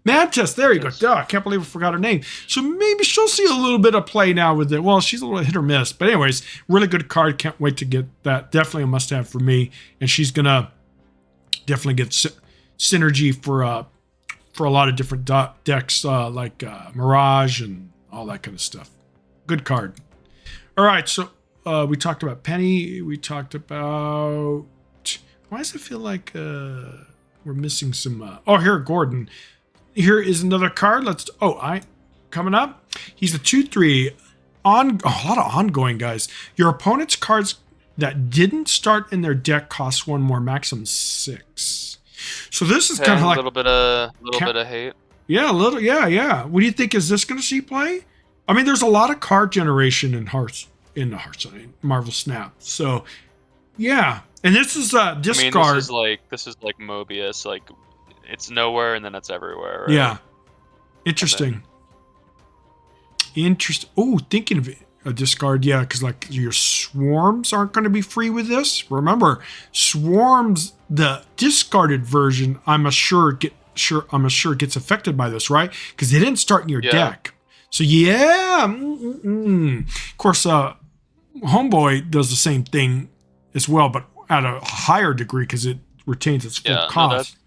Speaker 1: Mantis, there you go. Duh, I can't believe I forgot her name. So maybe she'll see a little bit of play now with it. Well, she's a little hit or miss. But anyways, really good card. Can't wait to get that. Definitely a must-have for me. And she's going to definitely get synergy for a lot of different decks like Mirage and all that kind of stuff. Good card. All right, so we talked about Penny. We talked about... Why does it feel like we're missing some... here, Gordon. Here is another card. Coming up. He's a 2/3 a lot of ongoing guys. Your opponent's cards that didn't start in their deck cost 1 more, maximum 6. So this is
Speaker 2: Okay,
Speaker 1: kind of like
Speaker 2: a little bit of hate.
Speaker 1: Yeah, a little. Yeah. What do you think? Is this going to see play? I mean, there's a lot of card generation in Marvel Snap. So, yeah. And this is discard.
Speaker 2: I mean, this is like Mobius. Like, it's nowhere and then it's everywhere. Right?
Speaker 1: Yeah. Interesting. Interesting. Oh, thinking of a discard. Yeah, because like your swarms aren't going to be free with this. Remember, swarms, the discarded version, I'm sure gets affected by this, right? Because they didn't start in your deck. So yeah. Of course, Homeboy does the same thing as well, but at a higher degree because it retains its full cost.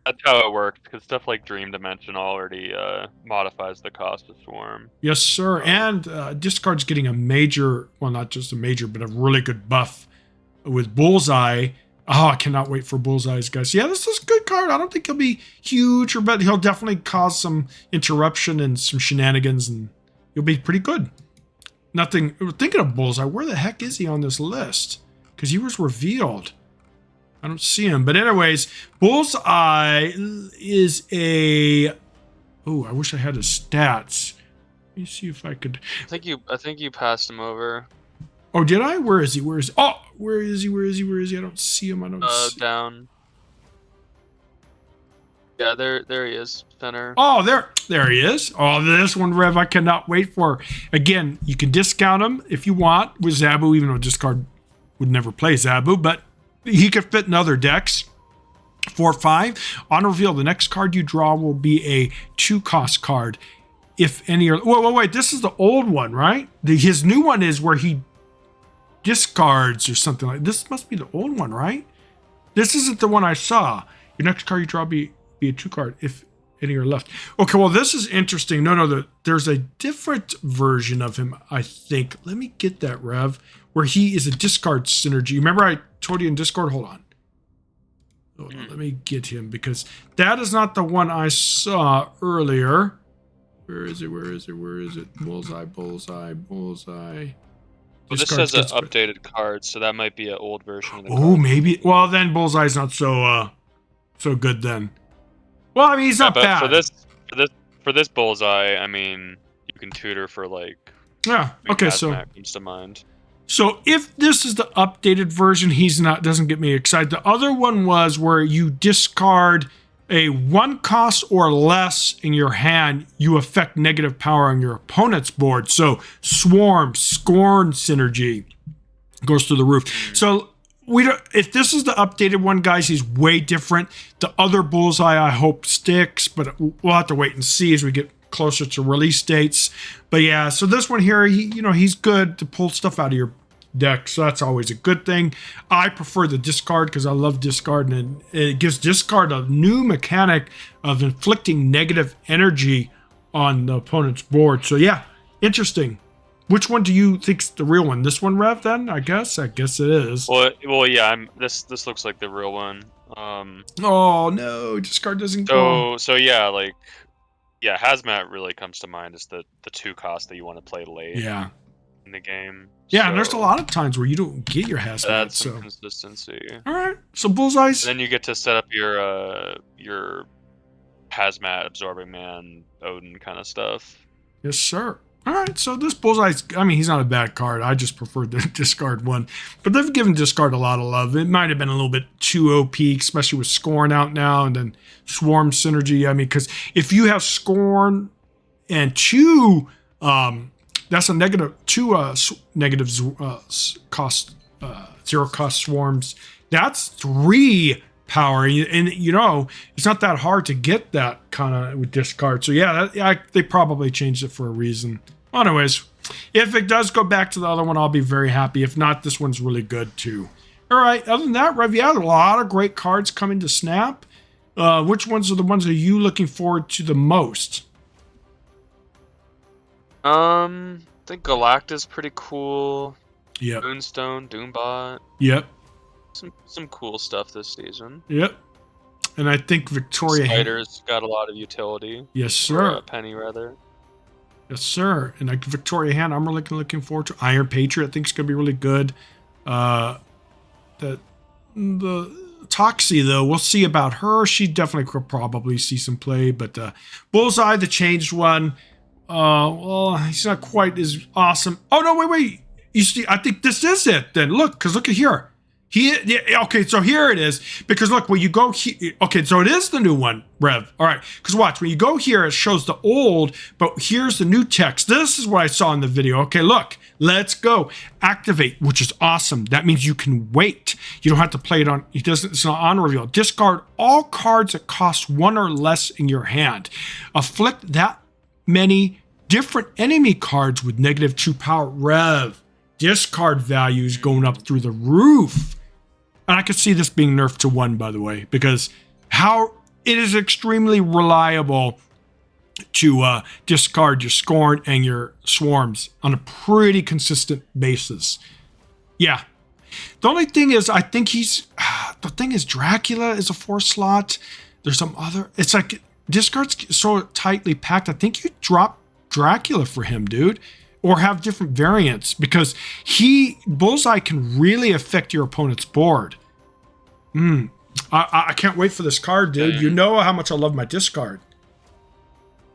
Speaker 2: That's how it works, because stuff like Dream Dimension already modifies the cost of Swarm.
Speaker 1: Yes, sir. And discard's getting a major, well, not just a major, but a really good buff with Bullseye. Oh, I cannot wait for Bullseyes, guys. Yeah, this is a good card. I don't think he'll be huge, but he'll definitely cause some interruption and some shenanigans, and he'll be pretty good. Nothing. Thinking of Bullseye, where the heck is he on this list? Because he was revealed. I don't see him. But anyways, Bullseye is a... Oh, I wish I had his stats. Let me see if I could...
Speaker 2: I think you passed him over.
Speaker 1: Oh, did I? Where is he? Oh, where is he? I don't see him.
Speaker 2: Down. Yeah, there he is. Center.
Speaker 1: Oh, there he is. Oh, this one, Rev, I cannot wait for. Again, you can discount him if you want with Zabu, even though discard would never play Zabu, but he could fit in other decks. 4/5. On reveal, the next card you draw will be a 2-cost card. If any are... Wait. This is the old one, right? His new one is where he discards or something like this. Must be the old one, right? This isn't the one I saw. Your next card you draw be a 2-card if any are left. Okay, well, this is interesting. No, there's a different version of him, I think. Let me get that, Rev, where he is a discard synergy. Remember I told you in Discord? Hold on. Let me get him, because that is not the one I saw earlier. Where is it? Bullseye.
Speaker 2: Well, this says an updated card, so that might be an old version of the card.
Speaker 1: Oh, maybe. Well, then Bullseye's not so good then. Well, I mean, he's not bad.
Speaker 2: For this Bullseye, I mean, you can tutor for like...
Speaker 1: Yeah, okay, so...
Speaker 2: comes to mind.
Speaker 1: So if this is the updated version, doesn't get me excited. The other one was where you discard a 1 cost or less in your hand, you affect negative power on your opponent's board. So Scorn synergy goes through the roof. So if this is the updated one, guys, he's way different. The other Bullseye, I hope, sticks, but we'll have to wait and see as we get closer to release dates. But yeah, so this one here, he's good to pull stuff out of your deck, so that's always a good thing. I prefer the discard because I love discard, and it gives discard a new mechanic of inflicting negative energy on the opponent's board. So yeah, interesting. Which one do you think's the real one? This one, Rev, then? I guess it is.
Speaker 2: Well, yeah. This looks like the real one.
Speaker 1: Oh no, discard doesn't go.
Speaker 2: So yeah, Hazmat really comes to mind as the 2 cost that you want to play late.
Speaker 1: Yeah.
Speaker 2: In the game.
Speaker 1: Yeah, and there's a lot of times where you don't get your Hazmat.
Speaker 2: That's some consistency.
Speaker 1: All right, so Bullseyes.
Speaker 2: And then you get to set up your Hazmat, Absorbing Man, Odin kind of stuff.
Speaker 1: Yes, sir. All right, so this Bullseye's, I mean, he's not a bad card. I just prefer the discard one. But they've given discard a lot of love. It might have been a little bit too OP, especially with Scorn out now and then Swarm synergy. I mean, because if you have Scorn and 2, that's a negative cost, 0 cost swarms. That's 3 power, and it's not that hard to get that kind of with discard. So yeah, they probably changed it for a reason. Anyways, if it does go back to the other one, I'll be very happy. If not, this one's really good too. All right, other than that, Rev, yeah, there are a lot of great cards coming to Snap. Which ones are the ones that you looking forward to the most?
Speaker 2: I think Galactus pretty cool.
Speaker 1: Yep.
Speaker 2: Moonstone, Doombot.
Speaker 1: Yep.
Speaker 2: Some cool stuff this season.
Speaker 1: Yep. And I think Victoria
Speaker 2: Spider's got a lot of utility.
Speaker 1: Yes, sir.
Speaker 2: Or Penny, rather.
Speaker 1: Yes, sir. And like Victoria Hand, I'm really looking forward to. Iron Patriot, I think is going to be really good. The Toxie, though, we'll see about her. She definitely could probably see some play, but Bullseye, the changed one, well, he's not quite as awesome. Oh, no, wait. You see, I think this is it then. Look, because look at here. Okay, so here it is. Because look, when you go here, okay, so it is the new one, Rev. All right, because watch, when you go here, it shows the old, but here's the new text. This is what I saw in the video. Okay, look, let's go. Activate, which is awesome. That means you can wait. You don't have to play it on, it's not on reveal. Discard all cards that cost 1 or less in your hand. Afflict that many different enemy cards with -2 power. Rev, discard values going up through the roof. And I could see this being nerfed to 1, by the way, because how it is extremely reliable to discard your Scorn and your Swarms on a pretty consistent basis. Yeah. The only thing is, I think the thing is Dracula is a 4 slot. There's some other, it's like discard's so tightly packed. I think you drop Dracula for him, dude. Or have different variants, because Bullseye can really affect your opponent's board. I can't wait for this card, dude. You know how much I love my discard.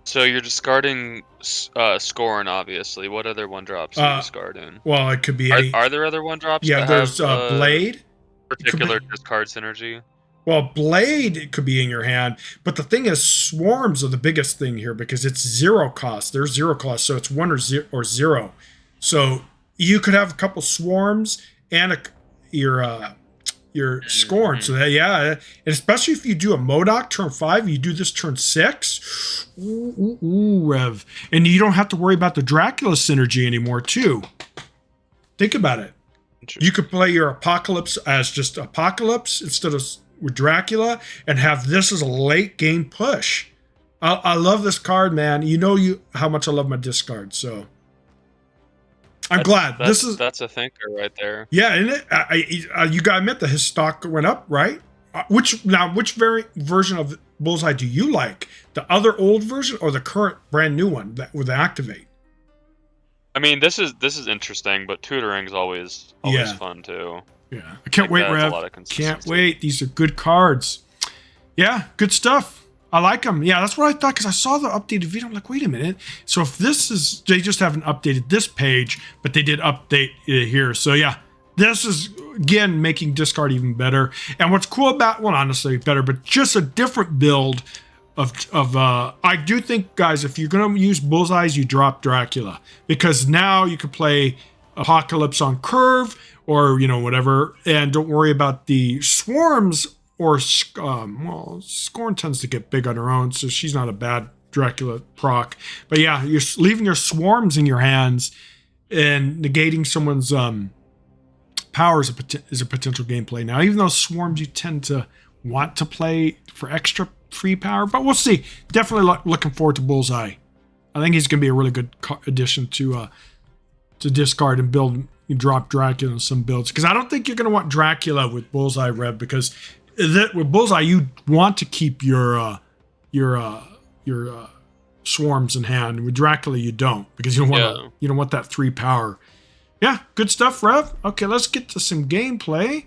Speaker 2: So you're discarding Scorn, obviously. What other 1-drops are you discarding?
Speaker 1: Well, it could be
Speaker 2: Are there other 1-drops?
Speaker 1: Yeah, there's Blade.
Speaker 2: Particular discard synergy.
Speaker 1: Well, Blade, it could be in your hand, but the thing is, Swarms are the biggest thing here because it's 0 cost. There's 0 cost, so it's 1 or 0. So you could have a couple Swarms and your Scorn. So that, yeah, and especially if you do a Modok turn 5, you do this turn 6. Ooh, Rev, and you don't have to worry about the Dracula synergy anymore, too. Think about it. You could play your Apocalypse as just Apocalypse instead of with Dracula, and have this as a late game push. I love this card, man. You know how much I love my discard, so I'm glad.
Speaker 2: That's a thinker right there.
Speaker 1: Yeah, and you gotta admit that his stock went up, right? Which version of Bullseye do you like? The other old version or the current brand new one that with the Activate?
Speaker 2: I mean, this is interesting, but tutoring's always fun too.
Speaker 1: Yeah, I can't wait, Rev. Can't wait. These are good cards. Yeah, good stuff. I like them. Yeah, that's what I thought because I saw the updated video. I'm like, wait a minute. So if this is, they just haven't updated this page, but they did update it here. So yeah, this is again making discard even better. And what's cool about, well, not necessarily better, but just a different build of I do think, guys, if you're gonna use Bullseyes, you drop Dracula because now you can play Apocalypse on curve. Or, whatever, and don't worry about the Swarms or, well, Scorn tends to get big on her own, so she's not a bad Dracula proc. But yeah, you're leaving your Swarms in your hands and negating someone's power is a potential gameplay. Now, even though Swarms you tend to want to play for extra free power, but we'll see. Definitely looking forward to Bullseye. I think he's going to be a really good addition to discard and build. You drop Dracula in some builds because I don't think you're going to want Dracula with Bullseye, Rev, because with Bullseye you want to keep your Swarms in hand. With Dracula you don't because you don't want that 3 power. Yeah, good stuff, Rev. Okay, let's get to some gameplay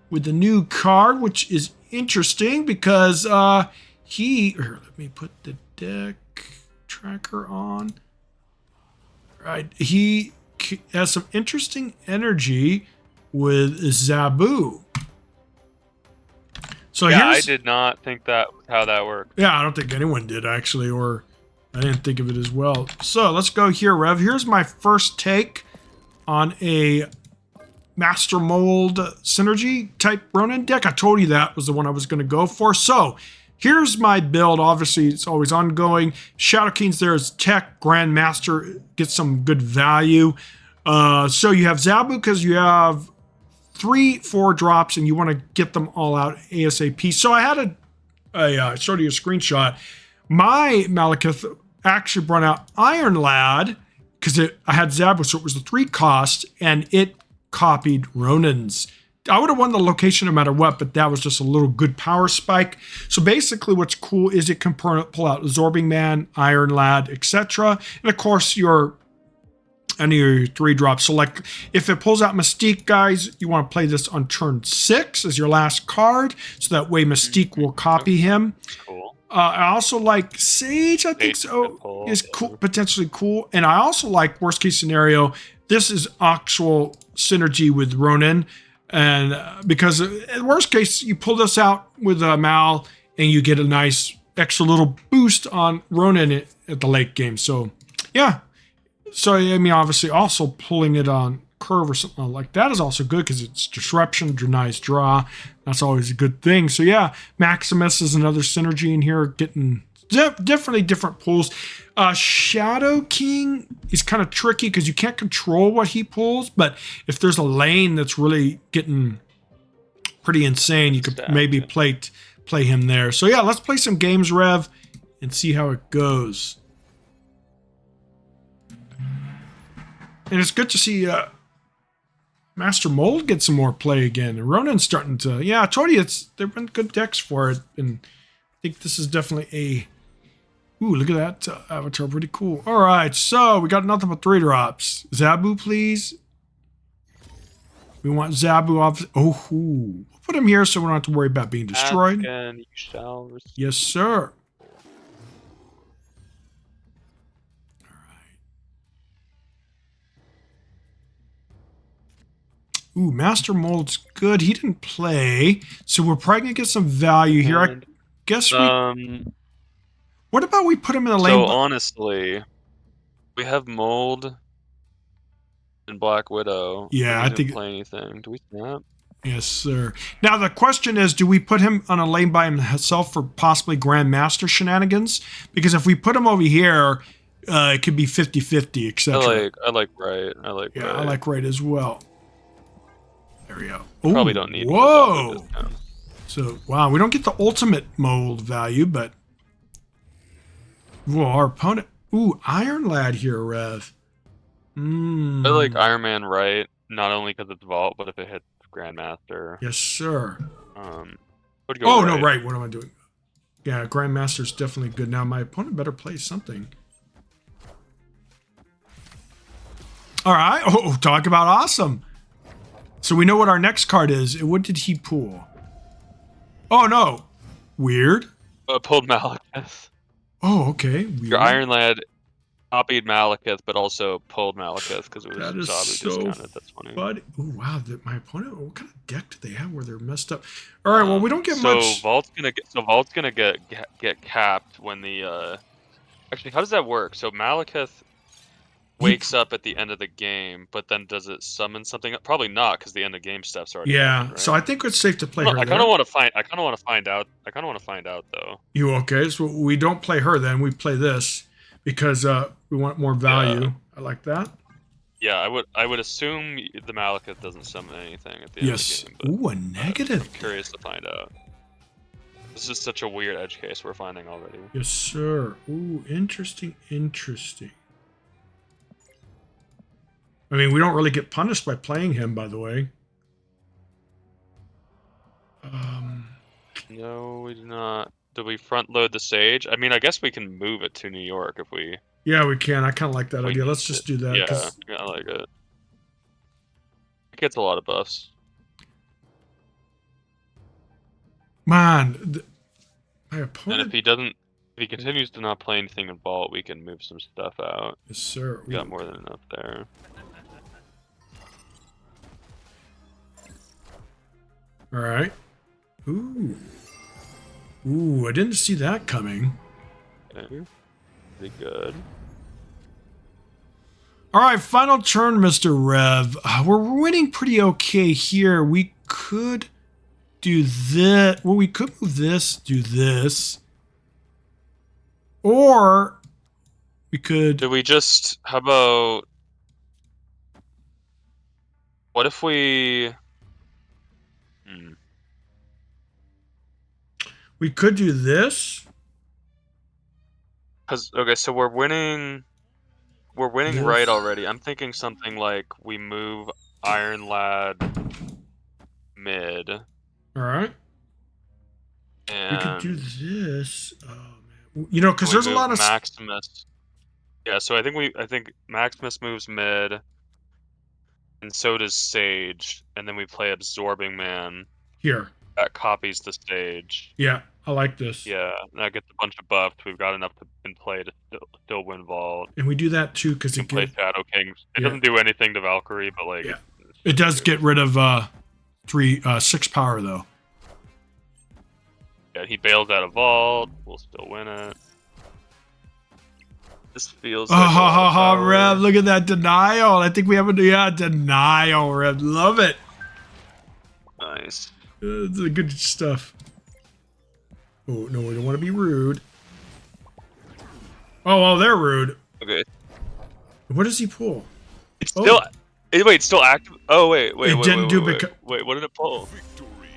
Speaker 1: with the new card, which is interesting because let me put the deck tracker on. Right, he has some interesting energy with Zabu. So
Speaker 2: yeah, I did not think how that worked.
Speaker 1: Yeah, I don't think anyone did actually, or I didn't think of it as well. So let's go here, Rev. Here's my first take on a Master Mold Synergy type Ronin deck. I told you that was the one I was going to go for. So here's my build. Obviously, it's always ongoing. Shadow King's there as tech. Grandmaster gets some good value. So you have Zabu because you have 3-4 drops and you want to get them all out ASAP. So I had I showed you a screenshot. My Malekith actually brought out Iron Lad because I had Zabu, so it was the 3 cost and it copied Ronin's. I would have won the location no matter what, but that was just a little good power spike. So basically what's cool is it can pull out Absorbing Man, Iron Lad, etc. And of course your any of your 3-drops. So like if it pulls out Mystique, guys, you want to play this on turn 6 as your last card. So that way Mystique will copy him.
Speaker 2: Cool.
Speaker 1: I also like Sage, I think
Speaker 2: Sage
Speaker 1: so, is cool, potentially cool. And I also like, worst case scenario, this is actual synergy with Ronin. And because in worst case, you pull this out with Mal and you get a nice extra little boost on Ronin at the late game. So yeah. So, I mean, obviously also pulling it on curve or something like that is also good because it's disruption, denies draw. That's always a good thing. So yeah, Maximus is another synergy in here, getting definitely different pulls. Shadow King is kind of tricky because you can't control what he pulls, but if there's a lane that's really getting pretty insane, you could maybe play him there. So yeah, let's play some games, Rev, and see how it goes. And it's good to see Master Mold get some more play again. And Ronin's starting to... Yeah, I told you, there've been good decks for it. And I think this is definitely a... Ooh, look at that avatar. Pretty cool. All right, so we got nothing but 3-drops. Zabu, please. We want Zabu off... Oh, we'll put him here so we don't have to worry about being destroyed.
Speaker 2: Again, you shall receive.
Speaker 1: Yes, sir. Ooh, Master Mold's good. He didn't play, so we're probably gonna get some value here. I guess we. What about we put him in the lane?
Speaker 2: So honestly, we have Mold and Black Widow.
Speaker 1: Yeah, I think.
Speaker 2: Play anything? Do we snap?
Speaker 1: Yes, sir. Now the question is, do we put him on a lane by himself for possibly Grandmaster shenanigans? Because if we put him over here, it could be 50-50, etc.
Speaker 2: I like right. I like.
Speaker 1: Yeah,
Speaker 2: right.
Speaker 1: I like right as well. There we go.
Speaker 2: Ooh, probably don't need.
Speaker 1: Whoa! So wow, we don't get the ultimate Mold value, but whoa, our opponent. Ooh, Iron Lad here, Rev.
Speaker 2: I like Iron Man right, not only because it's Vault, but if it hits Grandmaster.
Speaker 1: Yes, sir.
Speaker 2: Right.
Speaker 1: No, right. What am I doing? Yeah, Grandmaster's definitely good. Now my opponent better play something. All right. Oh, talk about awesome. So we know what our next card is. What did he pull? Oh, no. Weird.
Speaker 2: Pulled Malekith.
Speaker 1: Oh, okay. Weird.
Speaker 2: Your Iron Lad copied Malekith, but also pulled Malekith because it was Zabu discounted. That's funny.
Speaker 1: But oh wow, my opponent. What kind of deck do they have where they're messed up? All right. Well, we don't get much.
Speaker 2: So Vault's gonna get capped when the. Actually, how does that work? So Malekith wakes up at the end of the game, but then does it summon something? Probably not, because the end of game stuff's already happened, right?
Speaker 1: So I think it's safe to play her.
Speaker 2: I kind of want to find out though.
Speaker 1: You okay? So we don't play her then. We play this because we want more value. Yeah. I like that.
Speaker 2: Yeah, I would assume the Malekith doesn't summon anything at the end of the game. But
Speaker 1: ooh, a negative.
Speaker 2: I'm curious to find out. This is such a weird edge case we're finding already.
Speaker 1: Yes, sir. Ooh, interesting. I mean, we don't really get punished by playing him, by the way.
Speaker 2: No, we do not. Do we front load the Sage? I mean, I guess we can move it to New York if we...
Speaker 1: Yeah, we can. I kind of like that idea. Let's just do that.
Speaker 2: Yeah, I like it. It gets a lot of buffs.
Speaker 1: Man, my opponent...
Speaker 2: And if he continues to not play anything in Vault, we can move some stuff out.
Speaker 1: Yes, sir.
Speaker 2: We got more than enough there.
Speaker 1: All right. Ooh, I didn't see that coming.
Speaker 2: Okay. Pretty good.
Speaker 1: All right, final turn, Mr. Rev. We're winning pretty okay here. We could do this. Well, we could move this, do this. Or we could...
Speaker 2: Do we just... How about... What if we...
Speaker 1: We could do this.
Speaker 2: Okay, so we're winning yes. Right already. I'm thinking something like we move Iron Lad mid.
Speaker 1: All right.
Speaker 2: And
Speaker 1: we could do this. Oh man, you know, because there's a lot of
Speaker 2: Maximus. Yeah, so I think Maximus moves mid, and so does Sage, and then we play Absorbing Man
Speaker 1: Here.
Speaker 2: that copies the Sage.
Speaker 1: Yeah, I like this.
Speaker 2: Yeah, and that gets a bunch of buffs. We've got enough in play to still win Vault.
Speaker 1: And we do that too because
Speaker 2: We
Speaker 1: it
Speaker 2: can play
Speaker 1: gives.
Speaker 2: Shadow King. It
Speaker 1: Yeah,
Speaker 2: doesn't do anything to Valkyrie, but like
Speaker 1: yeah.
Speaker 2: it's
Speaker 1: It
Speaker 2: just
Speaker 1: does
Speaker 2: good.
Speaker 1: get rid of 6 power though.
Speaker 2: Yeah, he bails out of Vault. We'll still win it. This feels
Speaker 1: Oh,
Speaker 2: like a
Speaker 1: ha,
Speaker 2: lot
Speaker 1: ha,
Speaker 2: of
Speaker 1: ha,
Speaker 2: power.
Speaker 1: Rev. Look at that denial. I think we have a denial, Rev. Love it.
Speaker 2: Nice.
Speaker 1: It's a good stuff. Oh, no, we don't want to be rude. Oh, they're rude.
Speaker 2: Okay.
Speaker 1: What does he pull?
Speaker 2: It's still.
Speaker 1: Oh.
Speaker 2: Wait, it's still active. Oh wait.
Speaker 1: It didn't do because
Speaker 2: Wait, what did it pull?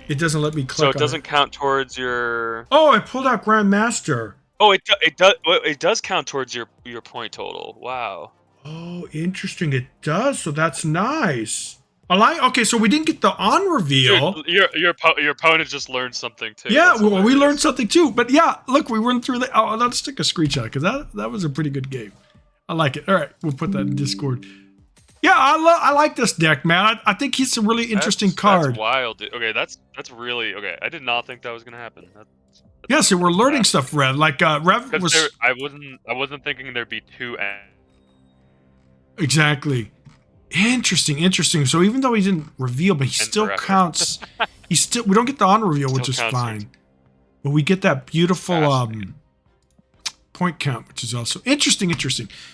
Speaker 1: it doesn't let me click
Speaker 2: So it
Speaker 1: on
Speaker 2: doesn't count towards your.
Speaker 1: Oh, I pulled out Grandmaster.
Speaker 2: Oh, it does count towards your point total. Wow.
Speaker 1: Oh, interesting. It does. So that's nice. I like. Okay, so we didn't get the on reveal.
Speaker 2: Dude, your opponent just learned something too.
Speaker 1: Yeah,
Speaker 2: That's
Speaker 1: well, we
Speaker 2: hilarious.
Speaker 1: learned something too. But yeah, look, we went through the. Oh, let's take a screenshot because that was a pretty good game. I like it. All right, we'll put that in Discord. Yeah, I like this deck, man. I think he's a really interesting card.
Speaker 2: That's wild, dude. Okay, that's really okay. I did not think that was gonna happen.
Speaker 1: Yeah, so we're learning stuff, Rev. Like Rev was.
Speaker 2: I wasn't thinking there'd be two.
Speaker 1: Exactly. Interesting. So even though he didn't reveal, but he still
Speaker 2: forever.
Speaker 1: counts. We don't get the on reveal, which is fine. But we get that beautiful point count, which is also interesting.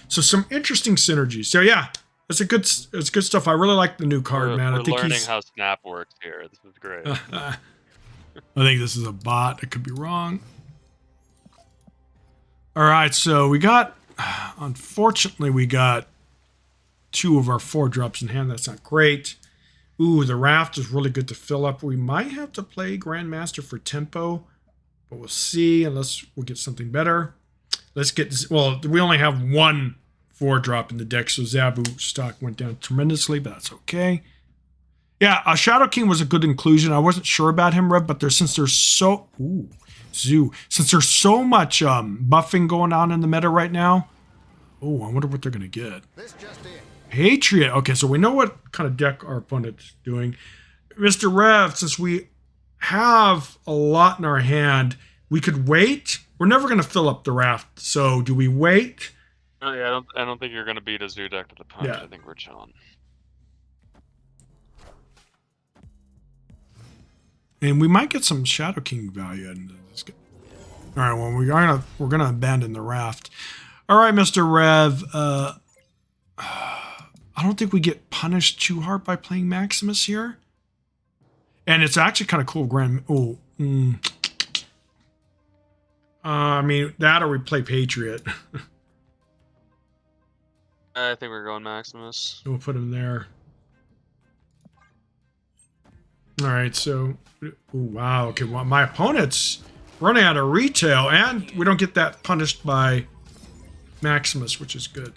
Speaker 1: So some interesting synergies. So yeah, it's good stuff. I really like the new card, man.
Speaker 2: We're
Speaker 1: I think
Speaker 2: learning how Snap works here. This is great.
Speaker 1: I think this is a bot. I could be wrong. All right, so we got. Unfortunately, we got 2 of our 4 drops in hand. That's not great. Ooh, the raft is really good to fill up. We might have to play Grandmaster for tempo, but we'll see unless we get something better. Let's get, well, we only have 1 4-drop in the deck, so Zabu stock went down tremendously, but that's okay. Yeah, Shadow King was a good inclusion. I wasn't sure about him, Rev, but since there's so much buffing going on in the meta right now. Oh, I wonder what they're gonna get.
Speaker 3: This just in.
Speaker 1: Patriot. Okay, so we know what kind of deck our opponent's doing. Mr. Rev, since we have a lot in our hand, we could wait. We're never going to fill up the raft. So do we wait?
Speaker 2: Oh yeah, I don't think you're gonna beat a Zoo deck with a punch.
Speaker 1: Yeah.
Speaker 2: I think we're chilling.
Speaker 1: And we might get some Shadow King value into this. All right, well, we're gonna abandon the raft. All right, Mr. Rev. I don't think we get punished too hard by playing Maximus here. And it's actually kind of cool. I mean, that or we play Patriot.
Speaker 2: I think we're going Maximus.
Speaker 1: We'll put him there. All right, so... Ooh, wow, okay, well, my opponent's running out of retail, and we don't get that punished by Maximus, which is good.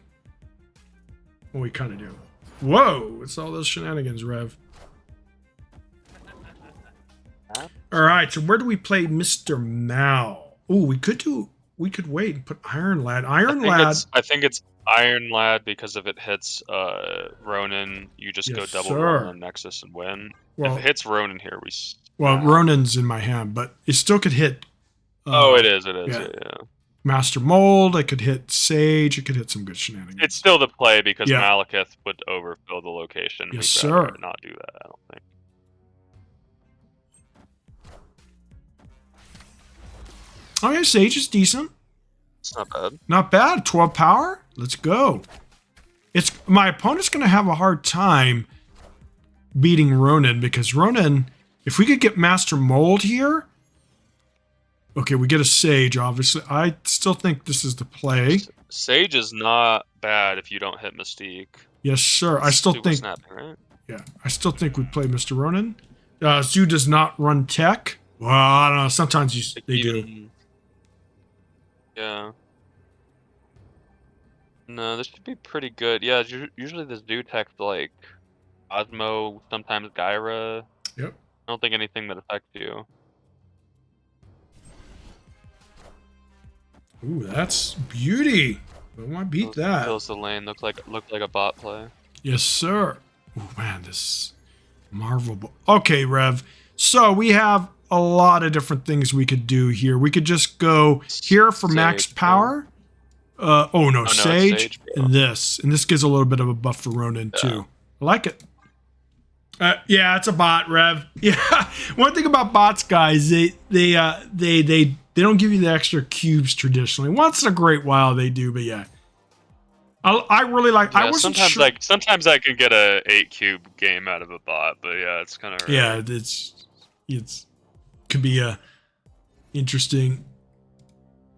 Speaker 1: Well, we kind of do. Whoa, it's all those shenanigans, Rev. All right, so where do we play Mr. Mal? Oh, we could wait and put Iron Lad.
Speaker 2: I think it's Iron Lad because if it hits Ronin, you just go double Ronin on Nexus and win.
Speaker 1: Well,
Speaker 2: if it hits Ronin here,
Speaker 1: Ronin's in my hand, but it still could hit.
Speaker 2: It is. Yeah.
Speaker 1: Master Mold. It could hit Sage. It could hit some good shenanigans.
Speaker 2: It's still the play because Malekith would overfill the location.
Speaker 1: Yes, sir.
Speaker 2: Not do that. I don't think.
Speaker 1: Okay, Sage is decent.
Speaker 2: It's not bad.
Speaker 1: Not bad. 12 power. Let's go. My opponent's going to have a hard time beating Ronin because Ronin, if we could get Master Mold here. Okay, we get a Sage, obviously. I still think this is the play.
Speaker 2: Sage is not bad if you don't hit Mystique.
Speaker 1: Yes, sir. I still think.
Speaker 2: Snapping, right?
Speaker 1: Yeah, I still think we play Mr. Ronin. Zoo does not run tech. Well, I don't know. Sometimes they do.
Speaker 2: Yeah. No, this should be pretty good. Yeah, usually this Zoo tech's like Osmo, sometimes Gyra.
Speaker 1: Yep.
Speaker 2: I don't think anything that affects you.
Speaker 1: Ooh, that's beauty. We might beat that.
Speaker 2: Kills the lane. Looked like a bot play.
Speaker 1: Yes, sir. Oh man, this Marvel. Okay, Rev. So we have a lot of different things we could do here. We could just go here for max power. Oh no, Sage, and this gives a little bit of a buff for Ronin too. I like it. Yeah, it's a bot, Rev. Yeah, one thing about bots, guys, they don't give you the extra cubes traditionally. Once in a great while they do, but yeah. I really like.
Speaker 2: Yeah,
Speaker 1: I wasn't
Speaker 2: sometimes
Speaker 1: sure.
Speaker 2: sometimes I can get a 8 cube game out of a bot, but yeah, it's kind of
Speaker 1: Yeah, it's could be interesting.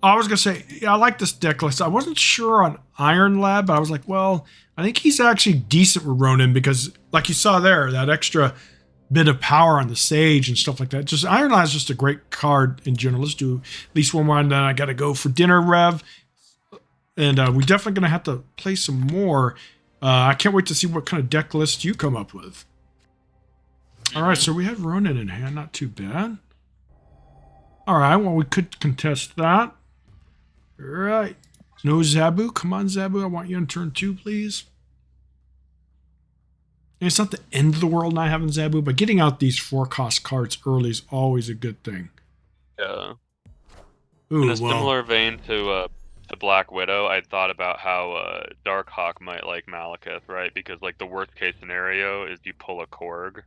Speaker 1: I was gonna say, yeah, I like this deck list. I wasn't sure on Iron Lad, but I was like, well, I think he's actually decent with Ronin because, like you saw there, that extra bit of power on the Sage and stuff like that. Just Iron Lad is just a great card in general. Let's do at least one more, and then I got to go for dinner, Rev. And we're definitely going to have to play some more. I can't wait to see what kind of deck list you come up with. All right, so we have Ronin in hand. Not too bad. All right, well, we could contest that. All right. No Zabu. Come on, Zabu. I want you on turn 2, please. And it's not the end of the world not having Zabu, but getting out these 4-cost cards early is always a good thing.
Speaker 2: Yeah.
Speaker 1: Ooh,
Speaker 2: in a similar vein to Black Widow, I thought about how Darkhawk might like Malekith, right? Because like the worst case scenario is you pull a Korg.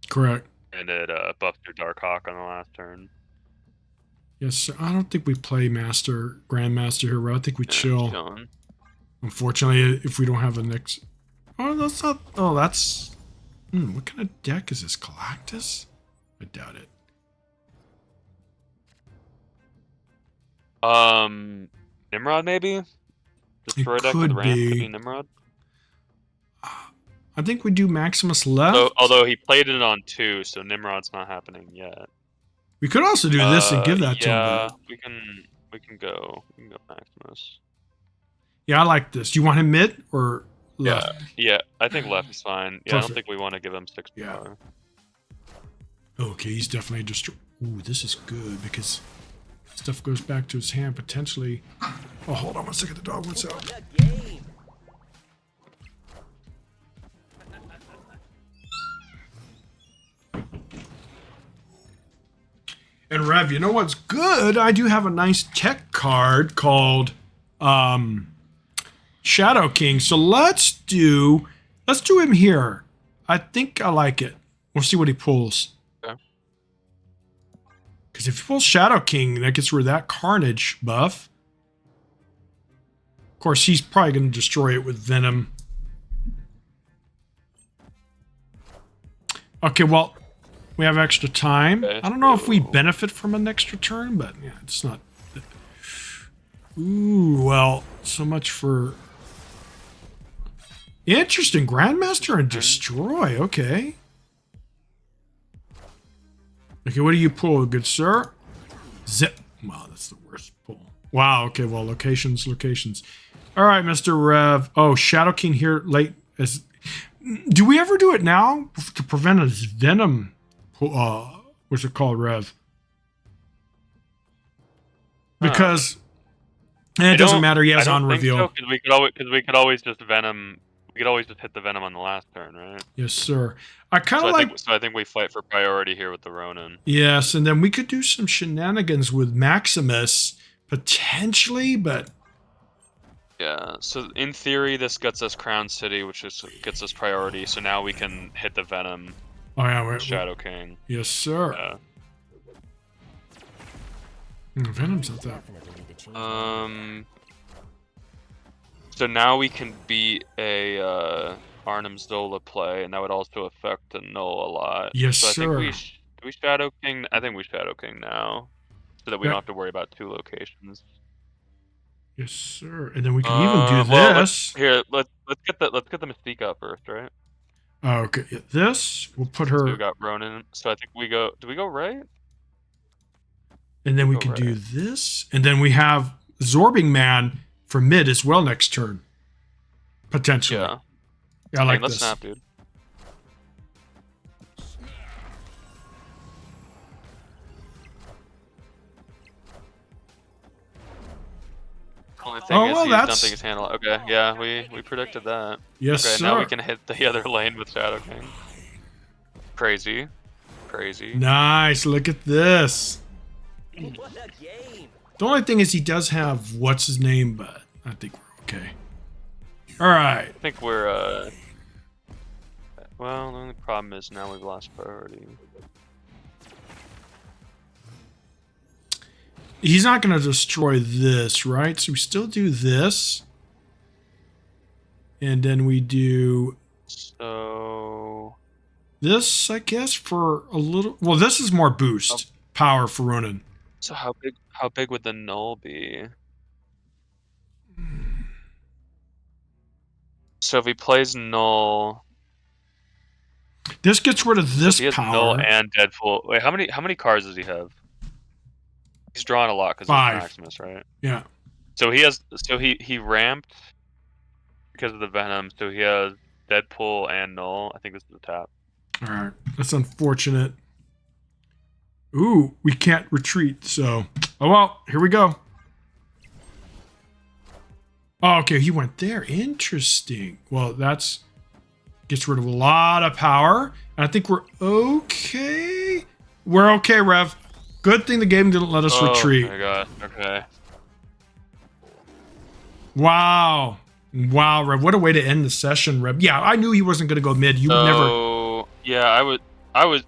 Speaker 1: Correct.
Speaker 2: And it buffs your Darkhawk on the last turn.
Speaker 1: Yes, sir. I don't think we play Grandmaster here. I think we chill. Unfortunately, if we don't have a next... Oh, that's not... Oh, that's... what kind of deck is this? Galactus? I doubt it.
Speaker 2: Nimrod, maybe? Destroy deck with ramp could be Nimrod?
Speaker 1: I think we do Maximus left.
Speaker 2: So, although he played it on 2, so Nimrod's not happening yet.
Speaker 1: We could also do this and give that to him.
Speaker 2: Yeah, we can go Maximus.
Speaker 1: Yeah, I like this. Do you want him mid or left?
Speaker 2: Yeah, I think left is fine. Yeah, perfect. I don't think we want to give him 6
Speaker 1: power. Okay, he's definitely just... Ooh, this is good because stuff goes back to his hand potentially. Oh, hold on one second. The dog wants out. And Rev, you know what's good? I do have a nice tech card called Shadow King. So let's do him here. I think I like it. We'll see what he pulls. Okay. Because if he pulls Shadow King, that gets rid of that Carnage buff. Of course, he's probably going to destroy it with Venom. Okay, well, we have extra time. Okay. I don't know if we benefit from an extra turn, but yeah, it's not. Ooh, well, so much for... Interesting. Grandmaster and Destroy. Okay. Okay, what do you pull, good sir? Zip. Wow, that's the worst pull. Wow, okay, well, locations. All right, Mr. Rev. Oh, Shadow King here late. Do we ever do it now to prevent a Venom? What's it called, Rev? Because it doesn't matter. He has on reveal.
Speaker 2: Because we could always just Venom. We could always just hit the Venom on the last turn, right?
Speaker 1: Yes, sir. I kind of like.
Speaker 2: So I think we fight for priority here with the Ronin.
Speaker 1: Yes, and then we could do some shenanigans with Maximus potentially, but.
Speaker 2: Yeah. So in theory, this gets us Crown City, which gets us priority. So now we can hit the Venom.
Speaker 1: Oh yeah,
Speaker 2: Shadow King.
Speaker 1: Yes, sir.
Speaker 2: Yeah.
Speaker 1: Venom's not that.
Speaker 2: So now we can beat a Arnim Zola play, and that would also affect the Null a lot.
Speaker 1: Yes,
Speaker 2: so
Speaker 1: sir.
Speaker 2: I think we Shadow King. I think we Shadow King now, so that we don't have to worry about 2 locations.
Speaker 1: Yes, sir. And then we can even do this.
Speaker 2: Let's get the Mystique up first, right?
Speaker 1: Okay, this we'll put her.
Speaker 2: So we got Ronin. So I think we go. Do we go right?
Speaker 1: And then we can do this, and then we have Zorbing Man for mid as well next turn, potentially.
Speaker 2: Yeah,
Speaker 1: I like
Speaker 2: let's
Speaker 1: this.
Speaker 2: snap, dude. The thing
Speaker 1: Oh,
Speaker 2: is,
Speaker 1: well,
Speaker 2: he's
Speaker 1: that's-
Speaker 2: dumping his hand. Okay, yeah, we predicted that.
Speaker 1: Yes,
Speaker 2: Okay,
Speaker 1: sir.
Speaker 2: now we can hit the other lane with Shadow King. Crazy. Crazy.
Speaker 1: Nice. Look at this.
Speaker 3: What a game!
Speaker 1: The only thing is he does have what's his name, but I think we're okay. All right.
Speaker 2: I think we're, well, the only problem is now we've lost priority.
Speaker 1: He's not going to destroy this, right? So we still do this. And then we do
Speaker 2: So...
Speaker 1: this, I guess, for a little... Well, this is more boost power for Ronan.
Speaker 2: So how big would the null be? So if he plays null...
Speaker 1: This gets rid of this
Speaker 2: he has
Speaker 1: power.
Speaker 2: null and Deadpool. Wait, how many cards does he have? He's drawing a lot because he's
Speaker 1: 5.
Speaker 2: Maximus, right?
Speaker 1: Yeah.
Speaker 2: So he has. So he ramped because of the Venom. So he has Deadpool and null. I think this is the tap.
Speaker 1: All right. That's unfortunate. Ooh, we can't retreat. So, oh well. Here we go. Oh, okay. He went there. Interesting. Well, that's gets rid of a lot of power. And I think we're okay. We're okay, Rev. Good thing the game didn't let us retreat.
Speaker 2: Oh my god. Okay.
Speaker 1: Wow. Wow, Rev. What a way to end the session, Rev. Yeah, I knew he wasn't going to go mid. You would never.
Speaker 2: So yeah, I was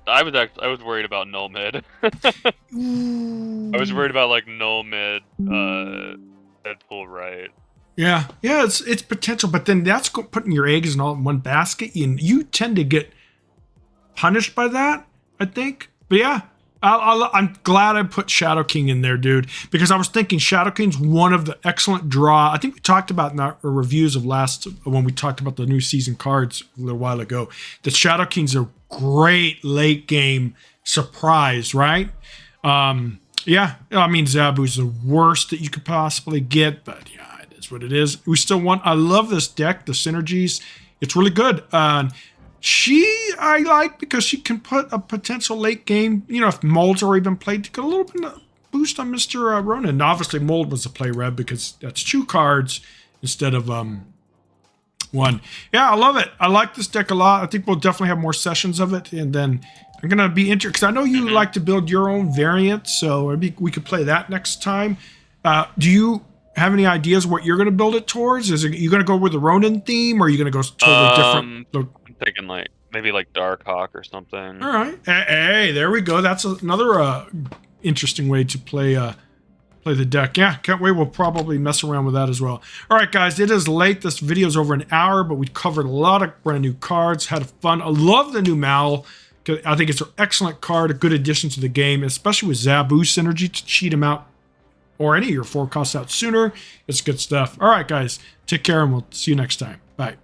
Speaker 2: worried about null mid. I was worried about like null mid, Deadpool right.
Speaker 1: Yeah, it's potential, but then that's putting your eggs in all in one basket, and you tend to get punished by that, I think. But yeah, I'm glad I put Shadow King in there, dude, because I was thinking Shadow King's one of the excellent draw. I think we talked about in our reviews of when we talked about the new season cards a little while ago, that Shadow King's a great late game surprise, right? Yeah, I mean, Zabu's the worst that you could possibly get, but yeah. What it is. We still want. I love this deck. The synergies. It's really good. I like because she can put a potential late game. You know, if Mold's already been played, to get a little bit of boost on Mr. Ronan. And obviously, Mold was a play, Rev, because that's 2 cards instead of 1. Yeah, I love it. I like this deck a lot. I think we'll definitely have more sessions of it, and then I'm gonna be interested because I know you like to build your own variant, so maybe we could play that next time. Do you have any ideas what you're going to build it towards? Is it you going to go with the Ronin theme, or are you going to go totally different?
Speaker 2: I'm thinking like maybe like Darkhawk or something.
Speaker 1: All right, hey, there we go. That's another interesting way to play the deck. Yeah, can't wait. We'll probably mess around with that as well. All right, guys, it is late. This video's over an hour, but we covered a lot of brand new cards. Had fun. I love the new Mal. I think it's an excellent card, a good addition to the game, especially with Zabu synergy to cheat him out. Or any of your 4 costs out sooner. It's good stuff. All right, guys. Take care, and we'll see you next time. Bye.